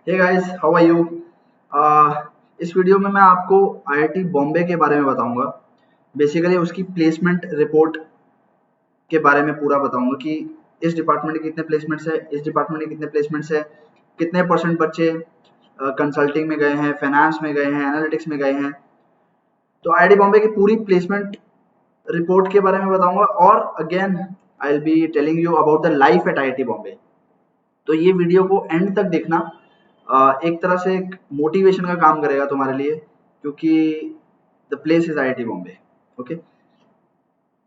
Hey guys, how are you? इस video में मैं आपको आईआईटी बॉम्बे के बारे में बताऊंगा। बेसिकली उसकी प्लेसमेंट रिपोर्ट के बारे में पूरा बताऊंगा कि इस डिपार्टमेंट के कितने प्लेसमेंट्स है, इस डिपार्टमेंट के कितने प्लेसमेंट्स है, कितने परसेंट बच्चे कंसल्टिंग में गए हैं, फाइनेंस में गए हैं, एनालिटिक्स में गए हैं। तो आईआईटी बॉम्बे की पूरी प्लेसमेंट रिपोर्ट के बारे में बताऊंगा और again I will be telling you about the life at IIT Bombay. तो ये वीडियो को एंड तक देखना। एक तरह से एक मोटिवेशन का काम करेगा तुम्हारे लिए, क्योंकि the place is IIT Bombay. Okay,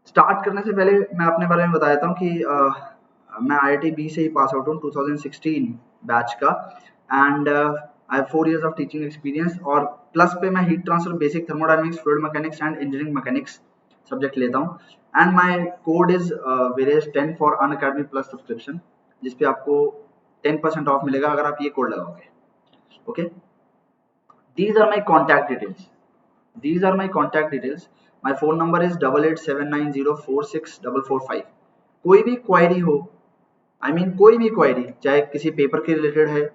start करने से पहले मैं अपने बारे में बता देता हूँ कि मैं आईआईटी बी से ही पास आउट हूँ, 2016 बैच का। And I have 4 years of teaching experience और प्लस पे मैं heat transfer, basic thermodynamics, fluid mechanics and engineering mechanics subject लेता हूँ। And my code is various 10 for Unacademy plus subscription, जिसपे आपको 10% ऑफ मिलेगा अगर आप ये कोड लगाओगे। Okay, these are my contact details. These are my contact details. My phone number is 8879046445। कोई भी क्वायरी हो, कोई भी क्वायरी, चाहे किसी पेपर के रिलेटेड है,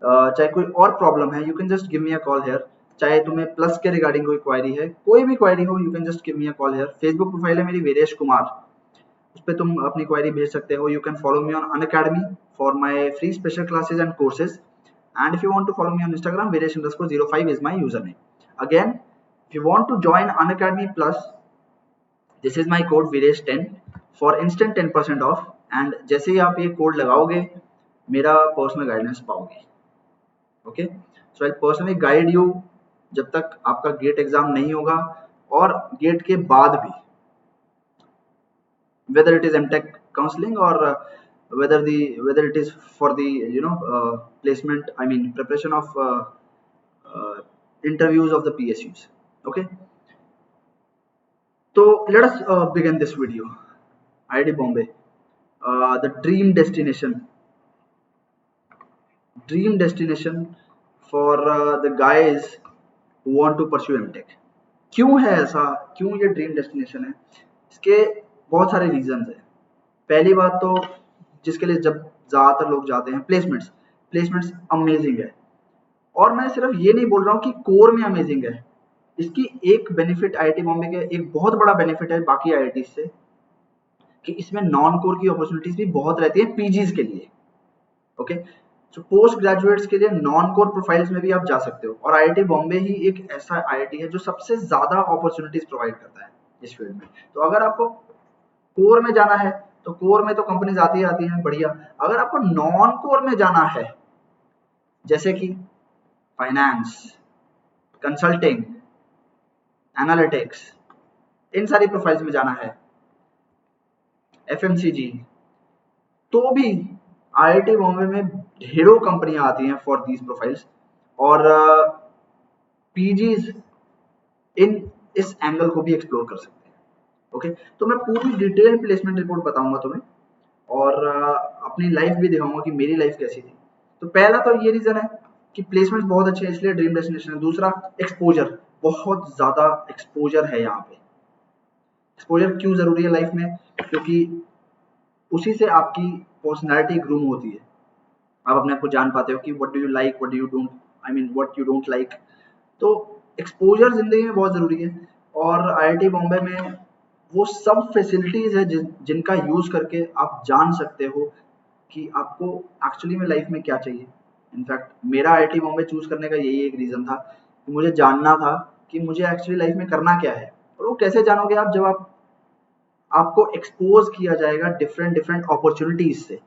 चाहे कोई और प्रॉब्लम है, you can just give me a call here. चाहे तुम्हें प्लस के रिगार्डिंग कोई क्वायरी है, कोई भी क्वायरी हो, you can just give me a call here. Facebook profile है मेरी वीरेश कुमार, उस पर तुम अपनी क्वायरी भेज सकते हो। You can follow me on Unacademy for my free special classes and courses. And if you want to follow me on Instagram, Viresh_05 is my username. Again, if you want to join Unacademy Plus, this is my code Viresh10 for instant 10% off. And जैसे ही आप ये code लगाओगे, मेरा personal guidance पाओगे। Okay, so I personally guide you जब तक आपका gate exam नहीं होगा और गेट के बाद भी, whether it is MTech counseling or whether it is for the placement, preparation of uh, interviews of the PSUs. Okay, so let us begin this video. IIT Bombay, the dream destination for the guys who want to pursue MTech. क्यों है ऐसा, क्यों ये dream destination है? इसके बहुत सारे reasons है। पहली बात तो, जिसके लिए जब ज्यादातर लोग जाते हैं, प्लेसमेंट्स अमेजिंग है। और मैं सिर्फ ये नहीं बोल रहा हूँ कि कोर में अमेजिंग है। इसकी एक बेनिफिट आईआईटी बॉम्बे के, एक बहुत बड़ा बेनिफिट है बाकी आईआईटी से, कि इसमें नॉन कोर की अपॉर्चुनिटीज भी बहुत रहती है पीजीज के लिए। ओके, सो पोस्ट ग्रेजुएट्स के लिए नॉन कोर प्रोफाइल्स में भी आप जा सकते हो, और आईआईटी बॉम्बे ही एक ऐसा आईआईटी है जो सबसे ज्यादा अपॉर्चुनिटीज प्रोवाइड करता है इस फील्ड में। तो अगर आपको कोर में जाना है तो कोर में तो कंपनीज आती हैं, बढ़िया। अगर आपको नॉन कोर में जाना है, जैसे कि फाइनेंस, कंसल्टिंग, एनालिटिक्स, इन सारी प्रोफाइल्स में जाना है, एफएमसीजी, तो भी आईआईटी बॉम्बे में ढेरों कंपनियां आती हैं फॉर दीज प्रोफाइल्स। और पीजीज इन इस एंगल को भी एक्सप्लोर कर सकते हैं। ओके, तो मैं पूरी डिटेल प्लेसमेंट रिपोर्ट बताऊंगा तुम्हें, और अपनी लाइफ भी दिखाऊंगा कि मेरी लाइफ कैसी थी। तो पहला तो ये रीजन है कि प्लेसमेंट बहुत अच्छे हैं, इसलिए ड्रीम डेस्टिनेशन है। दूसरा, एक्सपोजर, बहुत ज्यादा एक्सपोजर है यहाँ पे। एक्सपोजर क्यों जरूरी है लाइफ में? क्योंकि उसी से आपकी पर्सनैलिटी ग्रूम होती है। आप अपने आप को जान पाते हो कि what do you like, what do you don't, what you don't like. तो एक्सपोजर जिंदगी में बहुत जरूरी है। और आईआईटी बॉम्बे में वो सब फैसिलिटीज है जिनका यूज करके आप जान सकते हो कि आपको एक्चुअली में लाइफ में क्या चाहिए। इनफैक्ट मेरा आईआईटी बॉम्बे चूज करने का यही एक रीजन था कि मुझे जानना था कि मुझे एक्चुअली लाइफ में करना क्या है। और वो कैसे जानोगे आप? जब आपको एक्सपोज किया जाएगा डिफरेंट डिफरेंट अपॉर्चुनिटीज से,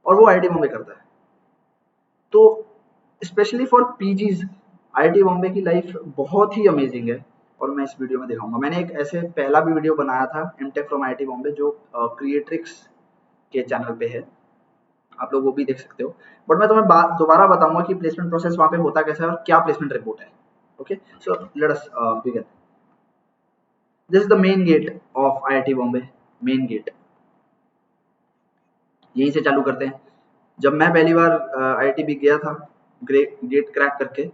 और वो आईआईटी बॉम्बे करता है। तो specially for PGs IIT Bombay की लाइफ बहुत ही अमेजिंग है, और मैं इस वीडियो में दिखाऊंगा। मैंने एक ऐसे पहला भी वीडियो बनाया था, एमटेक फ्रॉम आईआईटी बॉम्बे, जो क्रिएट्रिक्स के चैनल पे है, आप लोग वो भी देख सकते हो। बट मैं तुम्हें दोबारा बताऊंगा कि प्लेसमेंट प्रोसेस वहाँ पे होता कैसा है और क्या प्लेसमेंट रिपोर्ट है। Okay, so let us begin. This is the main gate of IIT Bombay, main gate. यहीं से चालू करते हैं। जब मैं पहली बार आईआईटी भी गया था गेट क्रैक करके,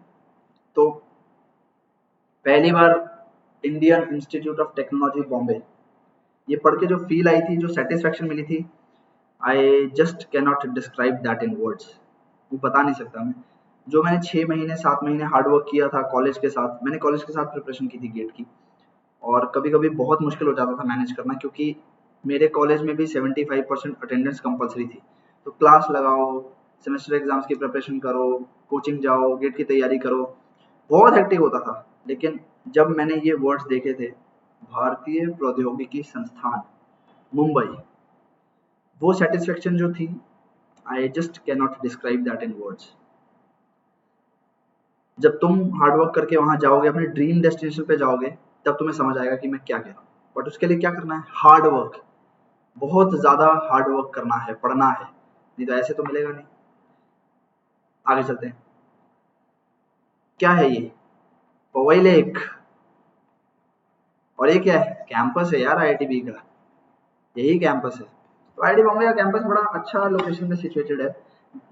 तो पहली बार Indian Institute of Technology Bombay, ये पढ़ के जो फील आई थी, जो सेटिस्फेक्शन मिली थी, I just cannot describe that in words. वो बता नहीं सकता मैं। जो मैंने 6 महीने 7 महीने हार्ड वर्क किया था कॉलेज के साथ, मैंने कॉलेज के साथ प्रिपरेशन की थी गेट की, और कभी-कभी बहुत मुश्किल हो जाता था मैनेज करना, क्योंकि मेरे कॉलेज में भी 75% अटेंडेंस कंपल्सरी थी। तो क्लास लगाओ, सेमेस्टर एग्जाम्स की प्रिपरेशन करो, कोचिंग जाओ, गेट की तैयारी करो, बहुत हेक्टिक होता था। लेकिन जब मैंने ये वर्ड्स देखे थे, भारतीय प्रौद्योगिकी संस्थान मुंबई, वो सेटिस्फेक्शन जो थी, I just can not describe that in words. जब तुम हार्ड वर्क करके वहां जाओगे, अपने ड्रीम डेस्टिनेशन पे जाओगे, तब तुम्हें समझ आएगा कि मैं क्या कह रहा हूँ। बट उसके लिए क्या करना है? हार्ड वर्क, बहुत ज्यादा हार्ड वर्क करना है, पढ़ना है, नहीं तो ऐसे तो मिलेगा नहीं। आगे चलते हैं। क्या है ये? पवई लेक। और ये क्या है? कैंपस है यार आईआईटीबी का, यही कैंपस है। तो आईआईटी बॉम्बे का कैंपस बड़ा अच्छा लोकेशन में सिचुएटेड है।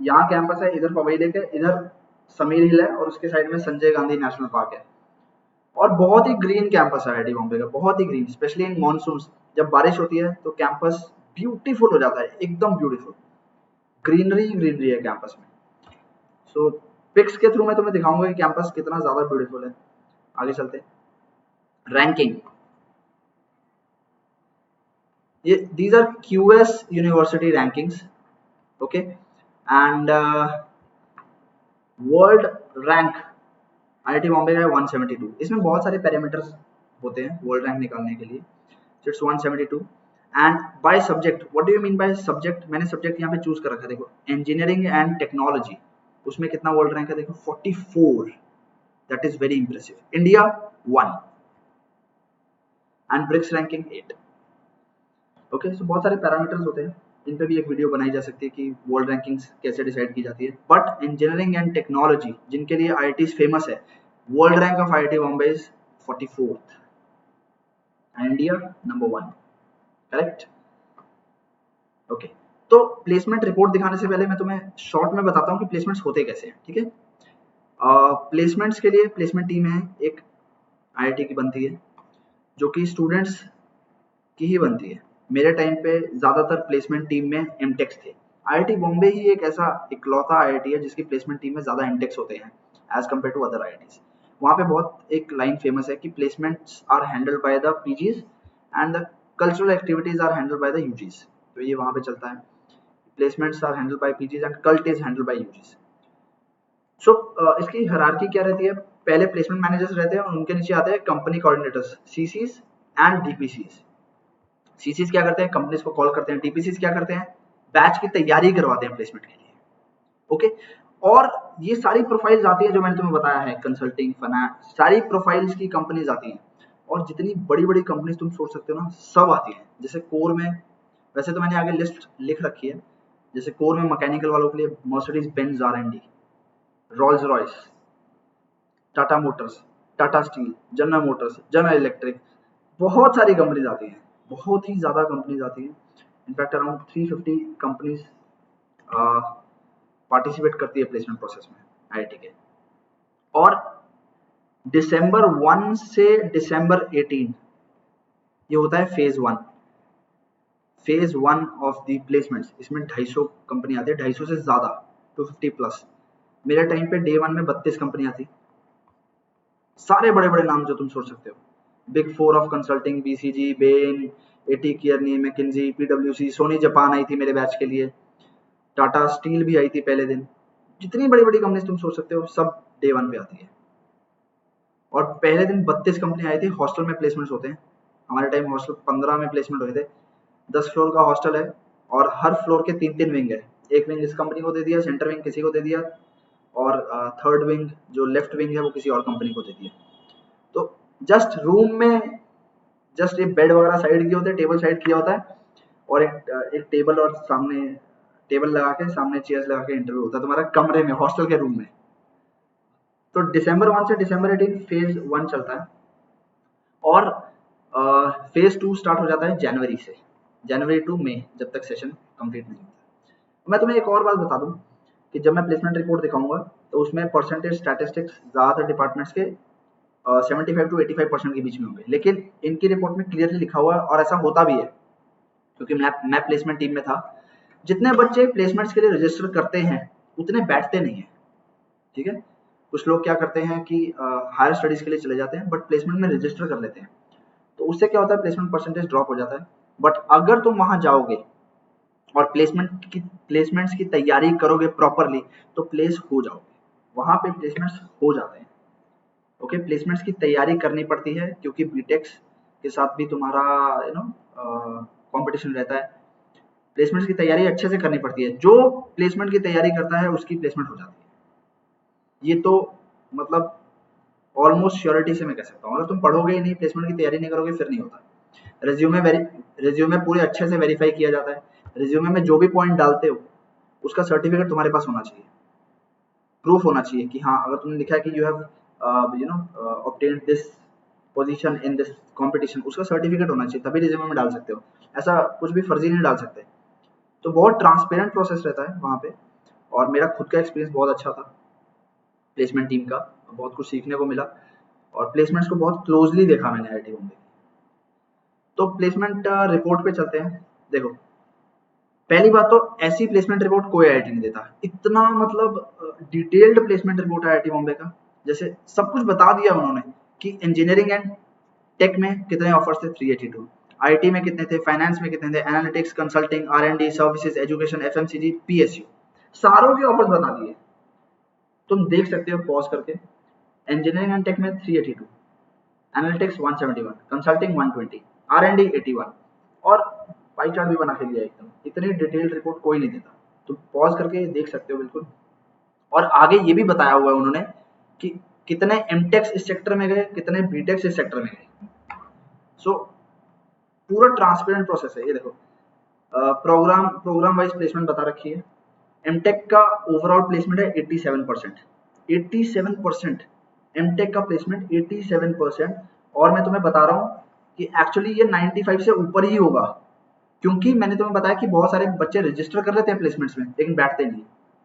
यहाँ कैंपस है, इधर पवई लेक है, इधर समीर हिल है, और उसके साइड में संजय गांधी नेशनल पार्क है। और बहुत ही ग्रीन कैंपस है आईआईटी बॉम्बे का, बहुत ही ग्रीन, स्पेशली इन मानसून। जब बारिश होती है तो कैंपस ब्यूटीफुल हो जाता है, एकदम ब्यूटीफुल, ग्रीनरी ग्रीनरी है कैंपस में। सो पिक्स के थ्रू मैं तुम्हें दिखाऊंगा कि कैंपस कितना ज्यादा ब्यूटीफुल है। आगे चलते हैं। रैंकिंग, ये these are QS university rankings, okay, and world rank IIT Bombay का है 172। इसमें बहुत सारे पैरामीटर्स होते हैं वर्ल्ड रैंक निकालने के लिए। So it's 172। And by subject, what do you mean by subject? मैंने सब्जेक्ट यहाँ पे चूज कर रखा है, देखो, इंजीनियरिंग एंड टेक्नोलॉजी, उसमें कितना वर्ल्ड रैंक है? देखो 44, that is very impressive. India 1 and BRICS ranking 8। Okay, so बहुत सारे पैरामीटर्स होते हैं, इन पे भी एक वीडियो बनाई जा सकती है कि वर्ल्ड रैंकिंग्स कैसे डिसाइड की जाती है। बट इंजीनियरिंग एंड टेक्नोलॉजी, जिनके लिए आईआईटी फेमस है, world rank of IIT Bombay is 44th and India number 1, correct? Okay, तो प्लेसमेंट रिपोर्ट दिखाने से पहले मैं तुम्हें शॉर्ट में बताता हूँ कि प्लेसमेंट्स होते कैसे हैं, ठीक है? प्लेसमेंट्स के लिए प्लेसमेंट टीम है एक, आईआईटी की बनती है, जो कि स्टूडेंट्स की ही बनती है। मेरे टाइम पे ज्यादातर प्लेसमेंट टीम में एमटेक्स थे। आईआईटी बॉम्बे ही एक ऐसा इकलौता आईआईटी है जिसकी प्लेसमेंट टीम में ज्यादा एमटेक्स होते हैं as compare to other IITs. वहाँ पे बहुत एक लाइन फेमस है कि placements are handled by the PGs and the cultural activities are handled by the UGs. तो ये वहाँ पे चलता है, placements are handled by PGs and cult is handled by UGs. So इसकी हायरार्की क्या रहती है? पहले प्लेसमेंट मैनेजर्स रहते हैं और उनके नीचे आते हैं company coordinators, CCs and DPCs. CCs क्या करते हैं? कंपनीज को कॉल करते हैं। डीपीसीज क्या करते हैं? बैच की तैयारी करवाते हैं प्लेसमेंट के लिए, ओके। और ये सारी प्रोफाइल्स आती है जो मैंने तुम्हें बताया है, कंसल्टिंग, फाइनेंस, सारी प्रोफाइल्स की कंपनीज आती हैं। और जितनी बड़ी बड़ी कंपनीज तुम सोच सकते हो ना, सब आती हैं। जैसे कोर में, वैसे तो मैंने आगे लिस्ट लिख रखी है, जैसे कोर में मैकेनिकल वालों के लिए Mercedes Benz R and D, Rolls Royce, Tata Motors, Tata Steel, General Motors, General Electric, बहुत सारी कंपनीज आती हैं, बहुत ही ज्यादा कंपनीज आती हैं। इनफैक्ट अराउंड 350 कंपनीज पार्टिसिपेट करती है प्लेसमेंट प्रोसेस में आईआईटी के। और दिसंबर 1 से दिसंबर 18 ये होता है phase 1। Phase 1 of the placements, इसमें 250 कंपनी आती है, 250 से ज्यादा, 250 प्लस। मेरे टाइम पे डे 1 में 32 कंपनियां थी, सारे बड़े बड़े नाम जो तुम सोच सकते हो, big 4 of consulting, BCG, Bain, AT Kearney, McKinsey, पीडब्ल्यूसी, सोनी जापान आई थी मेरे बैच के लिए, टाटा स्टील भी आई थी पहले दिन। जितनी बड़ी बड़ी कंपनी तुम सोच सकते हो सब डे 1 पे आती है। और पहले दिन 32 कंपनी आई थी। हॉस्टल में प्लेसमेंट्स होते हैं, हमारे टाइम हॉस्टल 15 में प्लेसमेंट हुए थे। 10 फ्लोर का हॉस्टल है और हर फ्लोर के 3-3 विंग है। एक विंग इस कंपनी को दे दिया, सेंटर विंग किसी को दे दिया, और थर्ड विंग जो लेफ्ट विंग है वो किसी और कंपनी को दे दिया। तो जस्ट रूम में जस्ट एक बेड वगैरह साइड किए होते हैं, टेबल साइड किया होता है, और एक टेबल और सामने टेबल लगा के, सामने चेयर्स लगा के इंटरव्यू होता है तुम्हारा कमरे में, हॉस्टल के रूम में। तो दिसंबर 1 से दिसंबर 18 फेज 1 चलता है, और फेज 2 स्टार्ट हो जाता है जनवरी से, जनवरी टू मई, जब तक सेशन कंप्लीट नहीं होता। मैं तुम्हें एक और बात बता दूं कि जब मैं प्लेसमेंट रिपोर्ट दिखाऊंगा तो उसमें परसेंटेज स्टैटिस्टिक्स ज़्यादातर डिपार्टमेंट्स के 75 to 85% के बीच में होंगे, लेकिन इनकी रिपोर्ट में क्लियरली लिखा हुआ है, और ऐसा होता भी है क्योंकि मैं प्लेसमेंट टीम में था। जितने बच्चे प्लेसमेंट्स के लिए रजिस्टर करते हैं उतने बैठते नहीं है, ठीक है। कुछ लोग क्या करते हैं कि हायर स्टडीज के लिए चले जाते हैं बट प्लेसमेंट में रजिस्टर कर लेते हैं, तो उससे क्या होता है, प्लेसमेंट परसेंटेज ड्रॉप हो जाता है। बट अगर तुम वहां जाओगे और प्लेसमेंट्स की तैयारी करोगे प्रॉपरली, तो प्लेस हो जाओगे, वहां पे प्लेसमेंट्स हो जाते हैं। ओके, प्लेसमेंट्स की तैयारी करनी पड़ती है क्योंकि बीटेक्स के साथ भी तुम्हारा कंपटीशन रहता है। प्लेसमेंट्स की तैयारी अच्छे से करनी पड़ती है, जो प्लेसमेंट की तैयारी करता है उसकी प्लेसमेंट हो जाती है। ये तो मतलब ऑलमोस्ट श्योरिटी से मैं कह सकता हूँ। अगर तुम पढ़ोगे ही नहीं, प्लेसमेंट की तैयारी नहीं करोगे, फिर नहीं होता। रेज्यूमे पूरे अच्छे से वेरीफाई किया जाता है। रेज्यूमे में जो भी पॉइंट डालते हो उसका सर्टिफिकेट तुम्हारे पास होना चाहिए, प्रूफ होना चाहिए कि हाँ, अगर तुमने लिखा है कि you have obtained this position in this competition, उसका सर्टिफिकेट होना चाहिए, तभी रिज्यूमे में डाल सकते हो। ऐसा कुछ भी फर्जी नहीं डाल सकते। तो बहुत ट्रांसपेरेंट प्रोसेस रहता है वहाँ पे। और मेरा खुद का एक्सपीरियंस बहुत अच्छा था प्लेसमेंट टीम का, बहुत कुछ सीखने को मिला और प्लेसमेंट्स को बहुत क्लोजली देखा मैंने आईआईटी बॉम्बे। तो प्लेसमेंट रिपोर्ट पे चलते हैं। देखो, पहली बात तो ऐसी प्लेसमेंट रिपोर्ट कोई आईआईटी नहीं देता, इतना मतलब डिटेल्ड प्लेसमेंट रिपोर्ट है आईआईटी बॉम्बे का। जैसे सब कुछ बता दिया उन्होंने कि इंजीनियरिंग एंड टेक में कितने ऑफर्स थे, 382, आईटी में कितने थे, फाइनेंस में कितने थे, analytics, consulting, R and D, services, education, FMCG, PSU, सारों के ऑफर्स बता दिए। तुम देख सकते हो पॉज करके। इंजीनियरिंग एंड टेक में 382, एनालिटिक्स 171, कंसल्टिंग 120, आर&डी 81, और पाई चार्ट भी बना के दिया एकदम। इतनी डिटेल्ड रिपोर्ट कोई नहीं देता, तुम पॉज करके देख सकते हो बिल्कुल। और आगे ये भी बताया हुआ है उन्होंने कि कितने एमटेक्स इस सेक्टर में गए, कितने बीटेक्स इस सेक्टर में गए। सो पूरा ट्रांसपेरेंट प्रोसेस है ये। देखो, प्रोग्राम वाइज प्लेसमेंट बता रखी है। एमटेक का ओवरऑल प्लेसमेंट है 87%। 87% एमटेक का प्लेसमेंट 87%। और मैं तुम्हें बता रहा हूँ कि एक्चुअली ये 95 से ऊपर ही होगा, क्योंकि मैंने तुम्हें बताया कि बहुत सारे बच्चे रजिस्टर कर लेते हैं प्लेसमेंट्स में लेकिन बैठते नहीं,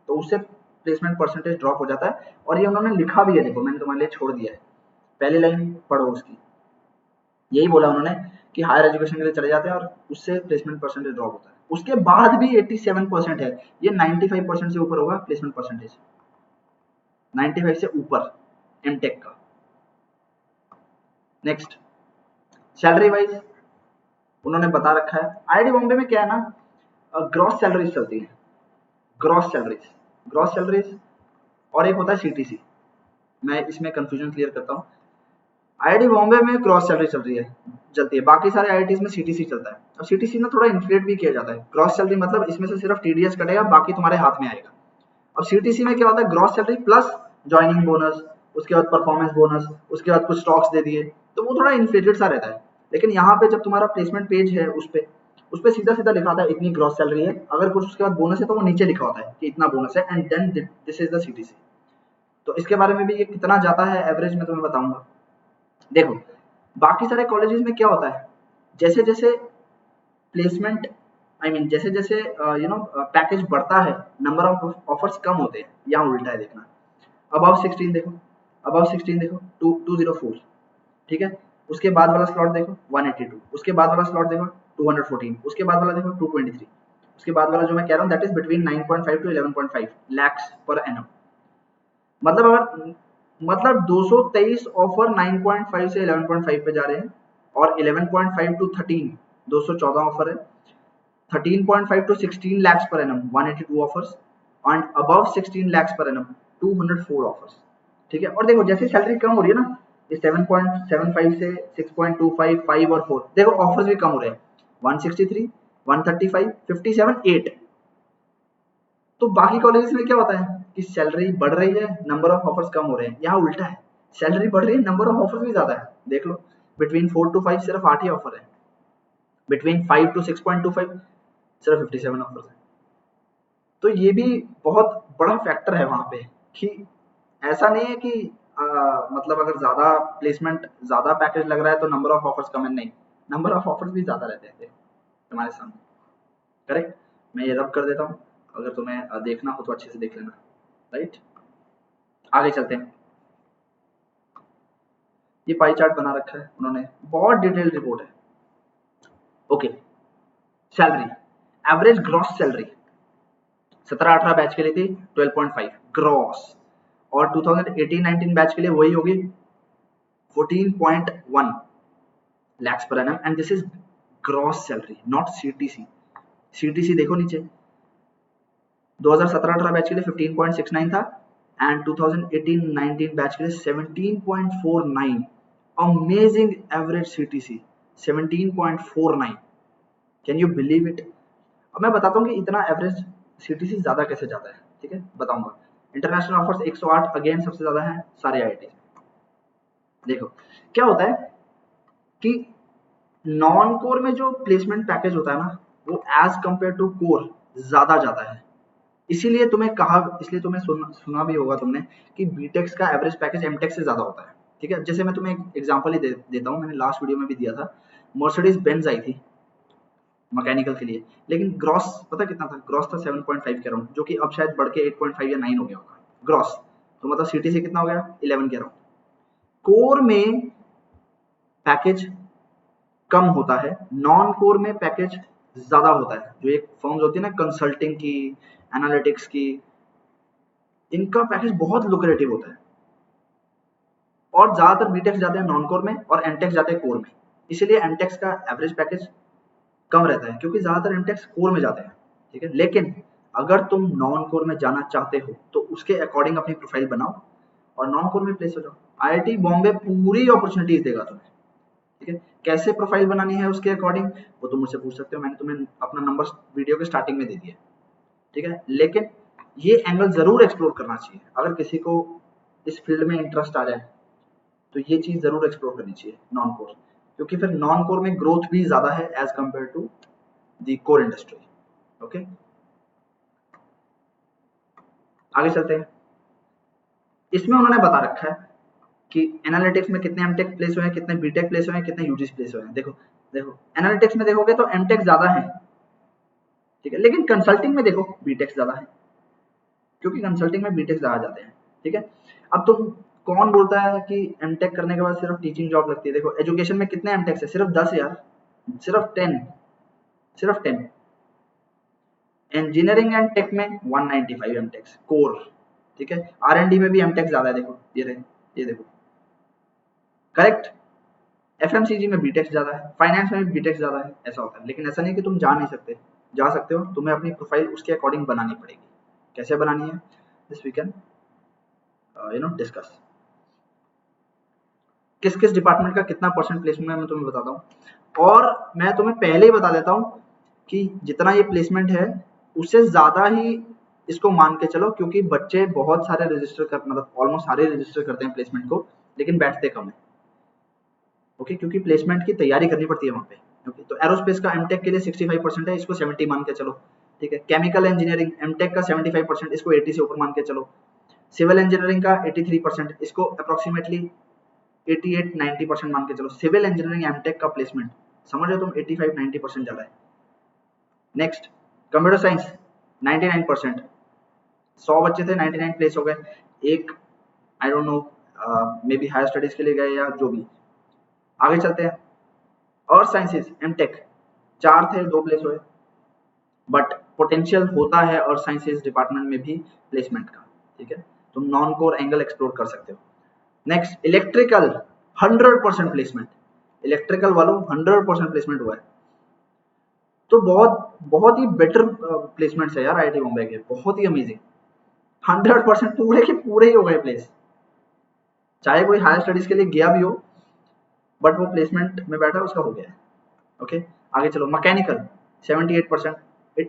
तो उससे प्लेसमेंट परसेंटेज ड्रॉप हो जाता है। और ये उन्होंने लिखा भी है, देखो मैंने तुम्हारे लिए छोड़ दिया है, पहली लाइन पढ़ो उसकी। यही बोला उन्होंने कि हायर एजुकेशन के लिए चले जाते हैं और उससे प्लेसमेंट परसेंटेज ड्रॉप होता है। उसके बाद भी 87% है, ये 95% से ऊपर होगा प्लेसमेंट परसेंटेज, 95 से ऊपर एमटेक का। नेक्स्ट, सैलरी वाइज उन्होंने बता रखा है। आईआईटी बॉम्बे में क्या है ना, ग्रॉस सैलरीज चलती है, ग्रॉस सैलरीज, और एक होता है सीटीसी। मैं इसमें कंफ्यूजन क्लियर करता हूँ। आईआईटी बॉम्बे में ग्रॉस सैलरी चलती है, बाकी सारे आईआईटीज में सीटीसी चलता है। अब सीटीसी ना थोड़ा इन्फ्लेट भी किया जाता है। ग्रॉस सैलरी मतलब इसमें से सिर्फ टीडीएस कटेगा, बाकी तुम्हारे हाथ में आएगा। अब सीटीसी में क्या होता है, gross salary plus joining bonus, उसके बाद परफॉर्मेंस बोनस, उसके बाद कुछ स्टॉक्स दे दिए, तो वो थोड़ा इन्फ्लेटेड सा रहता है। लेकिन यहाँ पे जब तुम्हारा प्लेसमेंट पेज है उस पे सीधा सीधा लिखा होता है इतनी ग्रॉस सैलरी है। अगर कुछ उसके बाद बोनस है तो वो नीचे लिखा होता है कि इतना बोनस है, and then this is the CTC. तो इसके बारे में भी ये कितना जाता है एवरेज में तुम्हें बताऊंगा। देखो, बाकी सारे कॉलेजेस में क्या होता है, जैसे जैसे प्लेसमेंट जैसे जैसे पैकेज बढ़ता है, नंबर ऑफ ऑफर्स कम होते हैं। यहाँ उल्टा है, देखना। अबव 16 देखो, अबव 16 देखो 204, ठीक है। उसके बाद वाला स्लॉट देखो 182, उसके बाद वाला स्लॉट देखो 214, उसके बाद वाला देखो 223, उसके बाद वाला जो मैं कह रहा हूँ that is between 9.5 to 11.5 lakhs per annum. मतलब 223 ऑफर 9.5 से 11.5 पे जा रहे हैं, और 11.5 टू 13 214 ऑफर है, 13.5 to 16 lakhs per annum 182 offers, and above 16 lakhs per annum 204 offers, ठीक है। और देखो जैसे सैलरी कम हो रही है ना, ये 7.75 से 6.25, 5 और 4, देखो ऑफर्स भी कम हो रहे हैं, 163, 135, 57, 8। तो बाकी कॉलेजेस में क्या होता है कि सैलरी बढ़ रही है, नंबर ऑफ ऑफर्स कम हो रहे हैं। यहाँ उल्टा है, सैलरी बढ़ रही है, नंबर ऑफ ऑफर्स भी ज्यादा है। देख लो, बिटवीन 4 to 5 सिर्फ 8 ही ऑफर है, बिटवीन 5 to 6.25 सिर्फ 57 ऑफर्स है। तो ये भी बहुत बड़ा फैक्टर है वहां पे कि ऐसा नहीं है कि मतलब अगर ज्यादा प्लेसमेंट, ज्यादा पैकेज लग रहा है तो नंबर ऑफ ऑफर्स कम है, नहीं, नंबर ऑफ ऑफर्स भी ज्यादा रहते हैं तुम्हारे सामने। करेक्ट। मैं ये रब कर देता हूँ, अगर तुम्हें देखना हो तो अच्छे से देख लेना। राइट, आगे चलते हैं। ये पाई चार्ट बना रखा है उन्होंने, बहुत डिटेल्ड रिपोर्ट है। Okay, salary, average gross salary 17-18 batch के लिए थी 12.5 ग्रॉस, और 2018-19 बैच के लिए वही होगी 14.1 lakhs per annum, and this is gross salary not CTC. CTC देखो नीचे 2017-18 बैच के लिए 15.69 था एंड 2018-19 बैच के लिए 17.49. Amazing average CTC 17.49. Can you believe it? अब मैं बताता हूँ कि इतना एवरेज CTC ज्यादा कैसे जाता है, ठीक है, बताऊंगा. इंटरनेशनल ऑफर्स 108 अगेन सबसे ज्यादा है सारे IIT. देखो क्या होता है कि नॉन कोर में जो प्लेसमेंट पैकेज होता है ना, वो एज कंपेयर टू कोर ज्यादा जाता है. इसीलिए तुम्हें सुना भी होगा तुमने कि बीटेक्स का एवरेज पैकेज एमटेक से ज्यादा होता है, ठीक है. जैसे मैं तुम्हें एक एग्जांपल ही देता हूँ, मैंने लास्ट वीडियो में भी दिया था. मर्सिडीज बेंज आई थी मैकेनिकल के लिए, लेकिन ग्रॉस पता कितना था? ग्रॉस था 7.5 के अराउंड, जो कि अब शायद बढ़ के 8.5 या 9 हो गया होगा ग्रॉस. तो मतलब CTC कितना हो गया? 11 के अराउंड. कोर में पैकेज कम होता है, नॉन कोर में पैकेज ज्यादा होता है. जो एक फर्म्स होती है ना कंसल्टिंग की, एनालिटिक्स की, इनका पैकेज बहुत लुक्रेटिव होता है. और ज्यादातर बीटेक्स जाते हैं नॉन कोर में और एमटेक्स जाते हैं कोर में. इसीलिए एमटेक्स का एवरेज पैकेज कम रहता है, क्योंकि ज्यादातर एमटेक्स कोर में जाते हैं, ठीक है. लेकिन अगर तुम नॉन कोर में जाना चाहते हो तो उसके अकॉर्डिंग अपनी प्रोफाइल बनाओ और नॉन कोर में प्लेस हो जाओ. IIT बॉम्बे पूरी अपॉर्चुनिटीज देगा तुम्हें, ठीक है. कैसे प्रोफाइल बनानी है उसके अकॉर्डिंग वो तुम मुझसे पूछ सकते हो, मैंने तुम्हें अपना नंबर वीडियो के स्टार्टिंग में दे दिया, ठीक है. लेकिन ये एंगल जरूर एक्सप्लोर करना चाहिए. अगर किसी को इस फील्ड में इंटरेस्ट आ जाए तो ये चीज जरूर एक्सप्लोर करनी चाहिए नॉन कोर, क्योंकि फिर नॉन कोर में ग्रोथ भी ज्यादा है as compare to the core industry. Okay, आगे चलते हैं. इसमें उन्होंने बता रखा है कि एनालिटिक्स में कितने एमटेक प्लेस हुए हैं, कितने बीटेक प्लेस हुए हैं, कितने यूजीसी प्लेस हुए हैं. देखो एनालिटिक्स में देखोगे तो एमटेक ज्यादा है, ठीक है. लेकिन कंसल्टिंग में देखो बीटेक ज्यादा है, क्योंकि कंसल्टिंग में बीटेक ज्यादा जाते हैं, ठीक है. अब तुम कौन बोलता है कि एमटेक करने के बाद सिर्फ टीचिंग जॉब लगती है? देखो एजुकेशन में कितने एमटेक्स है? सिर्फ 10 यार, सिर्फ 10. इंजीनियरिंग एंड टेक में 195 एमटेक्स कोर, ठीक है. R&D में भी एमटेक ज्यादा है. देखो ये देखो करेक्ट. FMCG में बीटेक ज्यादा है, फाइनेंस में भी बीटेक ज्यादा है. ऐसा होता है, लेकिन ऐसा नहीं कि तुम जा नहीं सकते, जा सकते हो. तुम्हें अपनी प्रोफाइल उसके अकॉर्डिंग बनानी पड़ेगी. कैसे बनानी है दिस वी कैन डिस्कस. किस किस डिपार्टमेंट का कितना परसेंट प्लेसमेंट है मैं तुम्हें बताता हूँ. और मैं तुम्हें पहले ही बता देता हूँ कि जितना ये प्लेसमेंट है उससे ज्यादा ही इसको मान के चलो, क्योंकि बच्चे बहुत सारे मतलब ऑलमोस्ट सारे रजिस्टर करते हैं प्लेसमेंट को, लेकिन बैठते कम है. ओके, क्योंकि प्लेसमेंट की तैयारी करनी पड़ती है वहाँ पे. ओके, तो एरोस्पेस का एमटेक के लिए 65% है, इसको 70 मान के चलो, ठीक है. केमिकल इंजीनियरिंग एमटेक का 75%, इसको 80 से ऊपर मान के चलो. सिविल इंजीनियरिंग का 83%, इसको अप्रोक्सीमेटली 88-90% मान के चलो. सिविल इंजीनियरिंग एमटेक का प्लेसमेंट समझ रहे हो तुम, 85-90% जा रहा है. नेक्स्ट कंप्यूटर साइंस 99%, 100 बच्चे थे 99 प्लेस हो गए. एक I don't know may be higher studies के लिए गए या जो भी. आगे चलते हैं. और साइंसेस एमटेक 4 थे, 2 प्लेस हुए. बट पोटेंशियल होता है और साइंसेस डिपार्टमेंट में भी प्लेसमेंट का, ठीक है. तुम नॉन कोर एंगल एक्सप्लोर कर सकते हो. Next electrical 100% placement. इलेक्ट्रिकल वालों 100% प्लेसमेंट हुआ है. तो बहुत ही बेटर प्लेसमेंट्स है यार IIT बॉम्बे के, बहुत ही अमेजिंग. 100% पूरे के पूरे ही हो गए प्लेस, चाहे कोई हायर स्टडीज के लिए गया भी हो, बट वो प्लेसमेंट में बैठा उसका हो गया है. ओके, आगे चलो. मैकेनिकल 78%,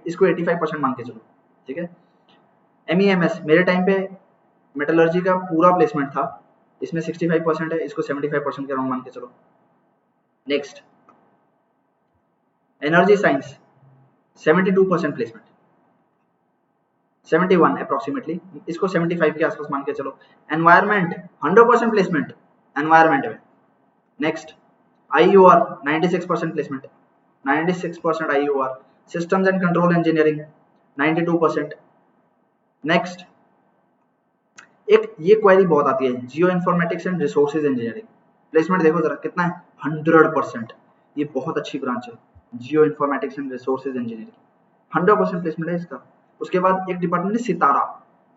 इसको 85% मान के चलो, ठीक है. MEMS मेरे टाइम पे मेटलर्जी का पूरा प्लेसमेंट था, इसमें 65% है, इसको 75% के अराउंड मान के चलो. Next energy science 72% placement, 71 approximately, इसको 75 के आसपास मान के चलो. एनवायरमेंट 100% प्लेसमेंट एनवायरमेंट में. Next IUR 96% placement, 96% IUR. Systems and control engineering 92%. Next एक ये क्वेरी बहुत आती है, geo informatics and resources engineering. Placement देखो जरा कितना है, 100%. ये बहुत अच्छी ब्रांच है, geo informatics and resources engineering. 100% placement है इसका. उसके बाद एक डिपार्टमेंट है सितारा,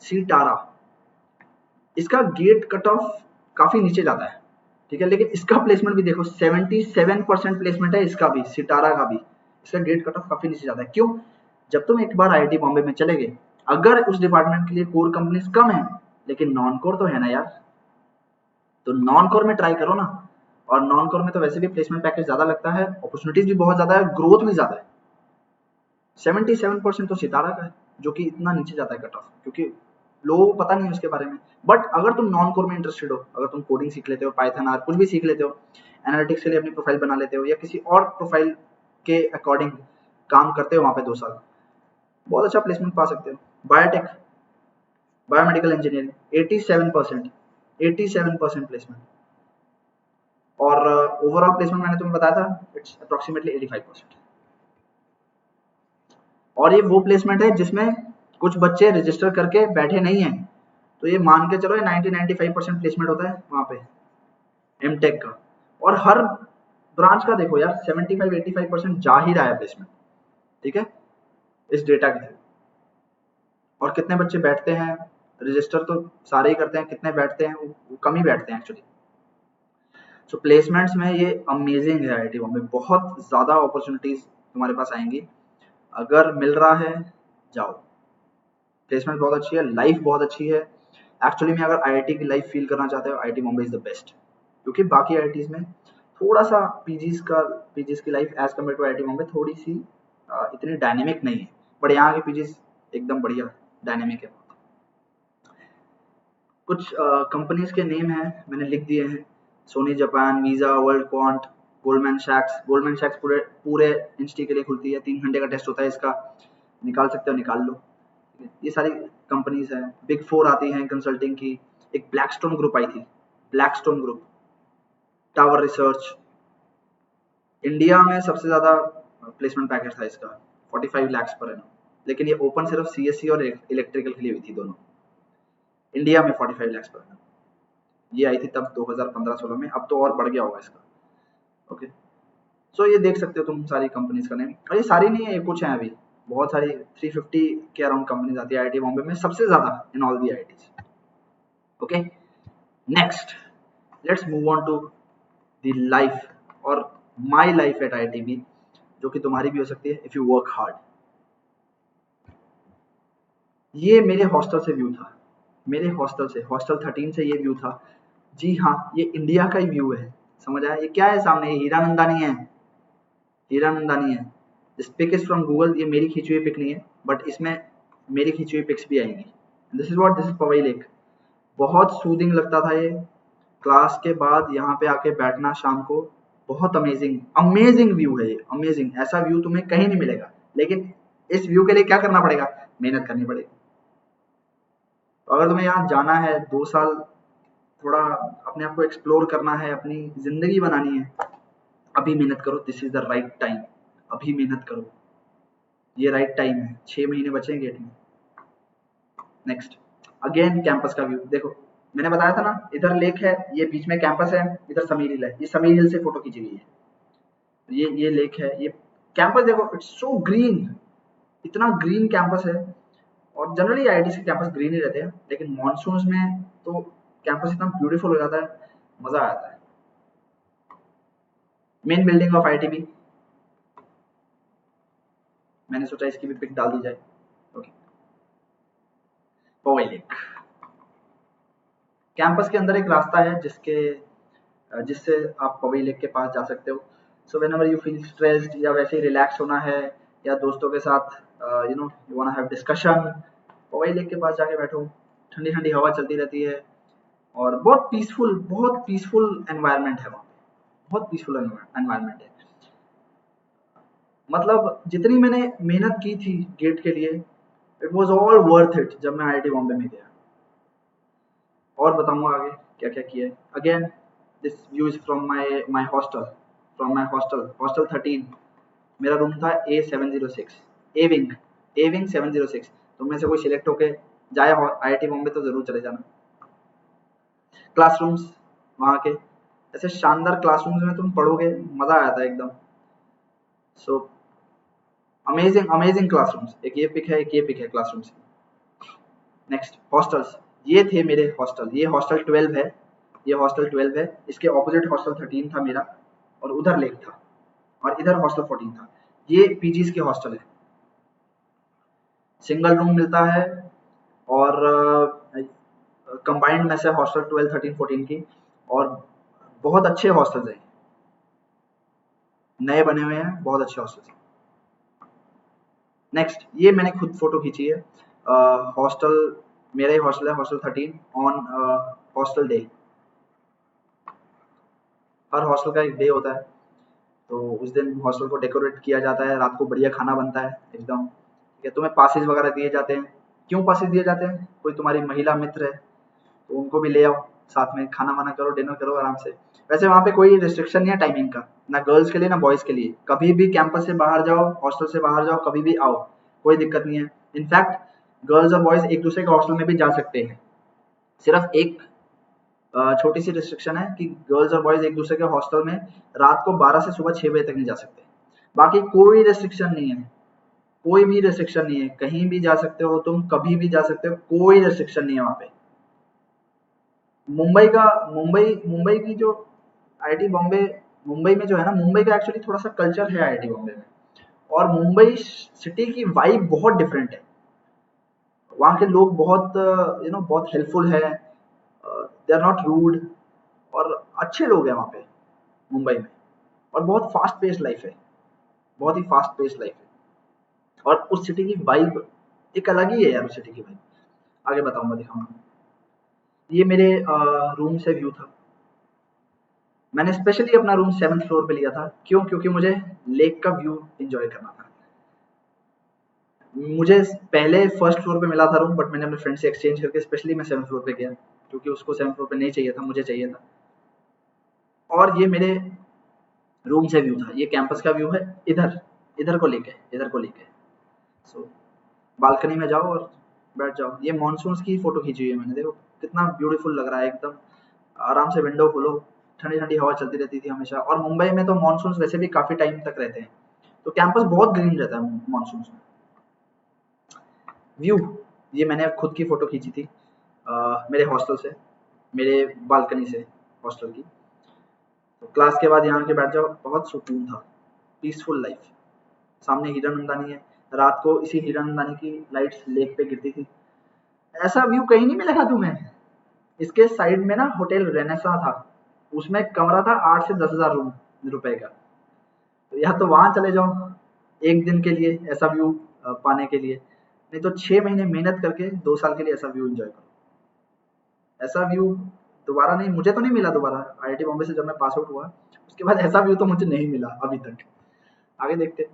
सितारा, इसका गेट कट ऑफ काफी नीचे जाता है, ठीक है, लेकिन इसका प्लेसमेंट भी देखो 77% प्लेसमेंट है इसका भी, सितारा का भी, इसका गेट कट ऑफ काफी नीचे जाता है। क्यों? जब तुम एक बार आईआईटी बॉम्बे में चले गए, अगर उस डिपार्टमेंट के लिए कोर कंपनीज कम है लेकिन नॉन कोर तो है ना यार, तो नॉन कोर में ट्राई करो ना। और नॉन कोर में तो वैसे भी प्लेसमेंट पैकेज ज्यादा लगता है, अपॉर्चुनिटीज भी बहुत ज्यादा है, ग्रोथ भी ज्यादा है। 77% तो सितारा का है, जो कि इतना नीचे जाता है कट ऑफ, क्योंकि लोगों को पता नहीं है उसके बारे में। बट अगर तुम नॉन कोर में इंटरेस्टेड हो, अगर तुम कोडिंग सीख लेते हो, पाइथन आर कुछ भी सीख लेते हो, एनालिटिक्स के लिए अपनी प्रोफाइल बना लेते हो, या किसी और प्रोफाइल के अकॉर्डिंग काम करते हो वहां पे 2 साल, बहुत अच्छा प्लेसमेंट पा सकते हो। Biotech, biomedical engineering 87%, 87% placement. और ओवरऑल प्लेसमेंट मैंने तुम्हें बताया था, इट्स अप्रोक्सीमेटली 85%। और ये वो प्लेसमेंट है जिसमें कुछ बच्चे रजिस्टर करके बैठे नहीं हैं, तो ये मान के चलो 90-95% प्लेसमेंट होता है वहां पे एमटेक का। और हर ब्रांच का देखो यार 75-85% जा ही रहा है प्लेसमेंट, ठीक है, इस डेटा के थ्रू। और कितने बच्चे बैठते हैं, रजिस्टर तो सारे ही करते हैं, कितने बैठते हैं वो कम ही बैठते हैं एक्चुअली। सो प्लेसमेंट्स में ये अमेजिंग है आईआईटी बॉम्बे, बहुत ज्यादा अपॉर्चुनिटीज तुम्हारे पास आएंगी, अगर मिल रहा है जाओ। प्लेसमेंट बहुत अच्छी है, लाइफ बहुत अच्छी है। एक्चुअली में अगर आईआईटी की लाइफ फील करना चाहते हो, IIT Bombay is the best, क्योंकि बाकी आईआईटीज में थोड़ा सा पीजीज की life as compare to IIT Bombay थोड़ी सी इतनी डायनेमिक नहीं है, बट यहाँ के पीजीज एकदम बढ़िया डायनेमिक है। कुछ कंपनीज के नेम हैं मैंने लिख दिए हैं, Sony Japan, Visa, World Quant, Goldman शैक्स। गोल्डमैन शैक्स पूरे पूरे इंस्टी के लिए खुलती है, 3 घंटे का टेस्ट होता है इसका, निकाल सकते हो निकाल लो। ये सारी कंपनीज हैं। बिग 4 आती हैं कंसल्टिंग की, एक ब्लैकस्टोन ग्रुप आई थी, Blackstone group, tower research. India में सबसे ज्यादा प्लेसमेंट पैकेज था इसका 45 लाख पर एनम, लेकिन ये ओपन सिर्फ सीएससी और इलेक्ट्रिकल के लिए हुई थी दोनों। इंडिया में 45 लाख पर एनम, ये आई थी तब 2015-16 में, अब तो और बढ़ गया होगा इसका। ओके, सो ये देख सकते हो तुम सारी कंपनीज का नेम, और ये सारी नहीं है, ये कुछ है अभी, बहुत सारी 350 के अराउंड कंपनीज आती है आईआईटी बॉम्बे में, सबसे ज्यादा in all the IITs. Okay, next let's move on to the life और माय लाइफ एट आईआईटीबी, जो कि तुम्हारी भी हो सकती है इफ यू वर्क हार्ड। ये मेरे हॉस्टल से व्यू था, मेरे हॉस्टल से, हॉस्टल 13 से ये व्यू था। जी हाँ, ये इंडिया का ही व्यू है, समझ आया? ये क्या है सामने, ये हीरानंदानी है, हीरानंदानी है। This pic is from Google, ये मेरी खींची हुई पिक नहीं है, बट इसमें मेरी खींची हुई पिक्स भी आएंगी। This is what, this is Powai lake. बहुत सूदिंग लगता था ये, क्लास के बाद यहाँ पे आके बैठना शाम को, बहुत अमेजिंग अमेजिंग व्यू है ये, अमेजिंग। ऐसा व्यू तुम्हें कहीं नहीं मिलेगा, लेकिन इस व्यू के लिए क्या करना पड़ेगा, मेहनत करनी पड़ेगी। तो अगर तुम्हें यहाँ जाना है 2 साल, थोड़ा अपने आप को एक्सप्लोर करना है, अपनी जिंदगी बनानी है, अभी मेहनत करो, this is the right time, अभी मेहनत करो, ये राइट टाइम है। 6 महीने बचे हैं गेट में। नेक्स्ट, अगेन कैंपस का व्यू देखो, मैंने बताया था ना, इधर लेक है, ये बीच में कैंपस है, इधर समीर हिल है, ये समीर हिल से फोटो खींची गई है, ये लेक है, ये कैंपस देखो, इट्स सो ग्रीन, इतना ग्रीन कैंपस है। और जनरली आईआईटी के कैंपस ग्रीन ही रहते हैं, लेकिन मॉनसून में तो कैंपस इतना ब्यूटीफुल हो जाता है, मजा आ जाता है। मेन बिल्डिंग ऑफ आईआईटीबी, मैंने सोचा इसकी भी पिक डाल दी जाए। ओके, पवई लेक, कैंपस के अंदर एक रास्ता है जिससे आप पवई लेक के पास जा सकते हो। So whenever you feel stressed, या वैसे ही रिलैक्स होना है, या दोस्तों के साथ you want have discussion, Powai lake के पास जाके बैठो, ठंडी ठंडी हवा चलती रहती है, और बहुत पीसफुल एनवायरनमेंट है वहाँ पे, बहुत पीसफुल एनवायरनमेंट है। मतलब जितनी मैंने मेहनत की थी गेट के लिए, it was all worth it जब मैं आईआईटी बॉम्बे में गया। और बताऊंगा आगे क्या क्या किया है। Again this view is from my hostel, hostel 13, मेरा रूम था A706, A wing, A wing 706। तुम में से कोई सिलेक्ट होके जाए आईआईटी बॉम्बे तो जरूर चले जाना। क्लासरूम्स वहाँ के, ऐसे शानदार क्लासरूम्स में तुम पढ़ोगे, मजा आता है एकदम। सो अमेजिंग अमेजिंग क्लासरूम्स, एक ये पिक है, एक ये पिक है क्लासरूम्स। नेक्स्ट हॉस्टल्स, ये थे मेरे हॉस्टल, ये हॉस्टल 12 है, ये हॉस्टल 12 है, इसके ऑपोजिट हॉस्टल 13 था मेरा, और उधर लेक था, और इधर हॉस्टल 14 था। ये पीजीज के हॉस्टल है, सिंगल रूम मिलता है, और कंबाइंड में से हॉस्टल 12, 13, 14 की, और बहुत अच्छे हॉस्टल्स हैं, नए बने हुए हैं, बहुत अच्छे हॉस्टल्स हैं। नेक्स्ट, ये मैंने खुद फोटो खींची है, हॉस्टल, मेरा ही हॉस्टल है, hostel 13 on hostel day. Her hostel का एक डे होता है, तो उस दिन हॉस्टल को डेकोरेट किया जाता है, रात को बढ़िया खाना बनता है एकदम, ठीक है। तुम्हें पासेज वगैरह दिए जाते हैं। क्यों पासेज दिए जाते हैं? कोई तुम्हारी महिला मित्र है तो उनको भी ले आओ, साथ में खाना वाना करो, डिनर करो आराम से। वैसे वहाँ पे कोई रिस्ट्रिक्शन नहीं है टाइमिंग का, ना गर्ल्स के लिए ना बॉयज़ के लिए, कभी भी कैंपस से बाहर जाओ, हॉस्टल से बाहर जाओ, कभी भी आओ, कोई दिक्कत नहीं है। इनफैक्ट गर्ल्स और बॉयज़ एक दूसरे के हॉस्टल में भी जा सकते हैं। सिर्फ एक छोटी सी रिस्ट्रिक्शन है कि गर्ल्स और बॉयज़ एक दूसरे के हॉस्टल में रात को 12 से सुबह 6 बजे तक नहीं जा सकते। बाकी कोई रिस्ट्रिक्शन नहीं है, कोई भी रिस्ट्रिक्शन नहीं है, कहीं भी जा सकते हो तुम, कभी भी जा सकते हो, कोई रिस्ट्रिक्शन नहीं है वहाँ पे। मुंबई का, मुंबई मुंबई की जो आईआईटी बॉम्बे, मुंबई में जो है ना, मुंबई का एक्चुअली थोड़ा सा कल्चर है आईआईटी बॉम्बे में, और मुंबई सिटी की वाइब बहुत डिफरेंट है। वहाँ के लोग बहुत बहुत हेल्पफुल है, दे आर नॉट रूड, और अच्छे लोग हैं वहाँ पे मुंबई में, और बहुत फास्ट पेस्ड लाइफ है, बहुत ही फास्ट पेस्ड लाइफ है, और उस सिटी की वाइब एक अलग ही है यार, उस सिटी की वाइब। आगे बताऊंगा, दिखाऊंगा। ये मेरे रूम से व्यू था। मैंने स्पेशली अपना रूम 7th फ्लोर पे लिया था, क्यों? क्योंकि मुझे लेक का व्यू एंजॉय करना था। मुझे पहले फर्स्ट फ्लोर पे मिला था रूम, बट मैंने अपने फ्रेंड से एक्सचेंज करके स्पेशली मैं 7th फ्लोर पे गया, क्योंकि उसको 7th फ्लोर पे नहीं चाहिए था, मुझे चाहिए था। और ये मेरे रूम से व्यू था, ये कैंपस का व्यू है, इधर इधर को लेके सो बालकनी में जाओ और बैठ जाओ। ये मॉनसून की फोटो खींची हुई है मैंने, देखो कितना ब्यूटीफुल लग रहा है एकदम। आराम से विंडो खोलो, ठंडी ठंडी हवा चलती रहती थी हमेशा, और मुंबई में तो मॉनसून वैसे भी काफी टाइम तक रहते हैं, तो कैंपस बहुत ग्रीन रहता है मॉनसून में। व्यू, ये मैंने खुद की फोटो खींची थी, मेरे हॉस्टल से, मेरे बालकनी से हॉस्टल की। तो क्लास के बाद यहाँ के बैठ जाओ, बहुत सुकून था, पीसफुल लाइफ। सामने हीरानंदानी है, रात को इसी हीरानंदानी की लाइट्स लेक पे गिरती थी। ऐसा व्यू कहीं नहीं मिलेगा तुम्हें। इसके साइड में ना होटल रेनेसा था, उसमें कमरा था 8 से 10 हजार रुपए का। तो या तो वहां चले जाओ एक दिन के लिए ऐसा व्यू पाने के लिए, नहीं तो 6 महीने मेहनत करके 2 साल के लिए ऐसा व्यू एंजॉय करो। ऐसा व्यू दोबारा नहीं, मुझे तो नहीं मिला दोबारा, आईआईटी बॉम्बे से जब मैं पास आउट हुआ उसके बाद ऐसा व्यू तो मुझे नहीं मिला अभी तक। आगे देखते।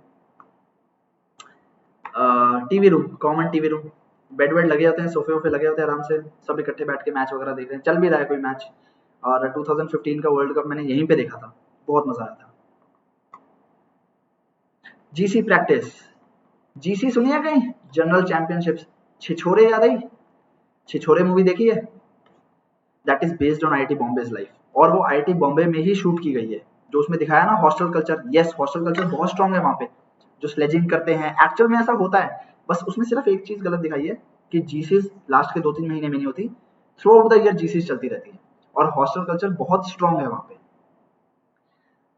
TV room, common TV room, bed वेड लगे होते हैं, सोफे वोफे लगे होते हैं, आराम से सब इकट्ठे बैठ के मैच वगैरह देख रहे हैं, चल भी रहा है कोई मैच। और 2015 का वर्ल्ड कप मैंने यहीं पे देखा था, बहुत मजा आया था। जीसी प्रैक्टिस, जीसी सुनी है कहीं? General championships. छिछोरे याद आई? छिछोरे मूवी देखी है? That is based on IIT Bombay life, और वो आईआईटी बॉम्बे में ही शूट की गई है। जो उसमें दिखाया ना hostel culture, yes hostel culture बहुत स्ट्रांग है वहाँ पे, जो स्लेजिंग करते हैं एक्चुअल में ऐसा होता है। बस उसमें सिर्फ एक चीज गलत दिखाई है कि जीसीस लास्ट के 2-3 महीने में नहीं होती, through out the year GCs चलती रहती है, और हॉस्टल कल्चर बहुत स्ट्रांग है वहाँ पे।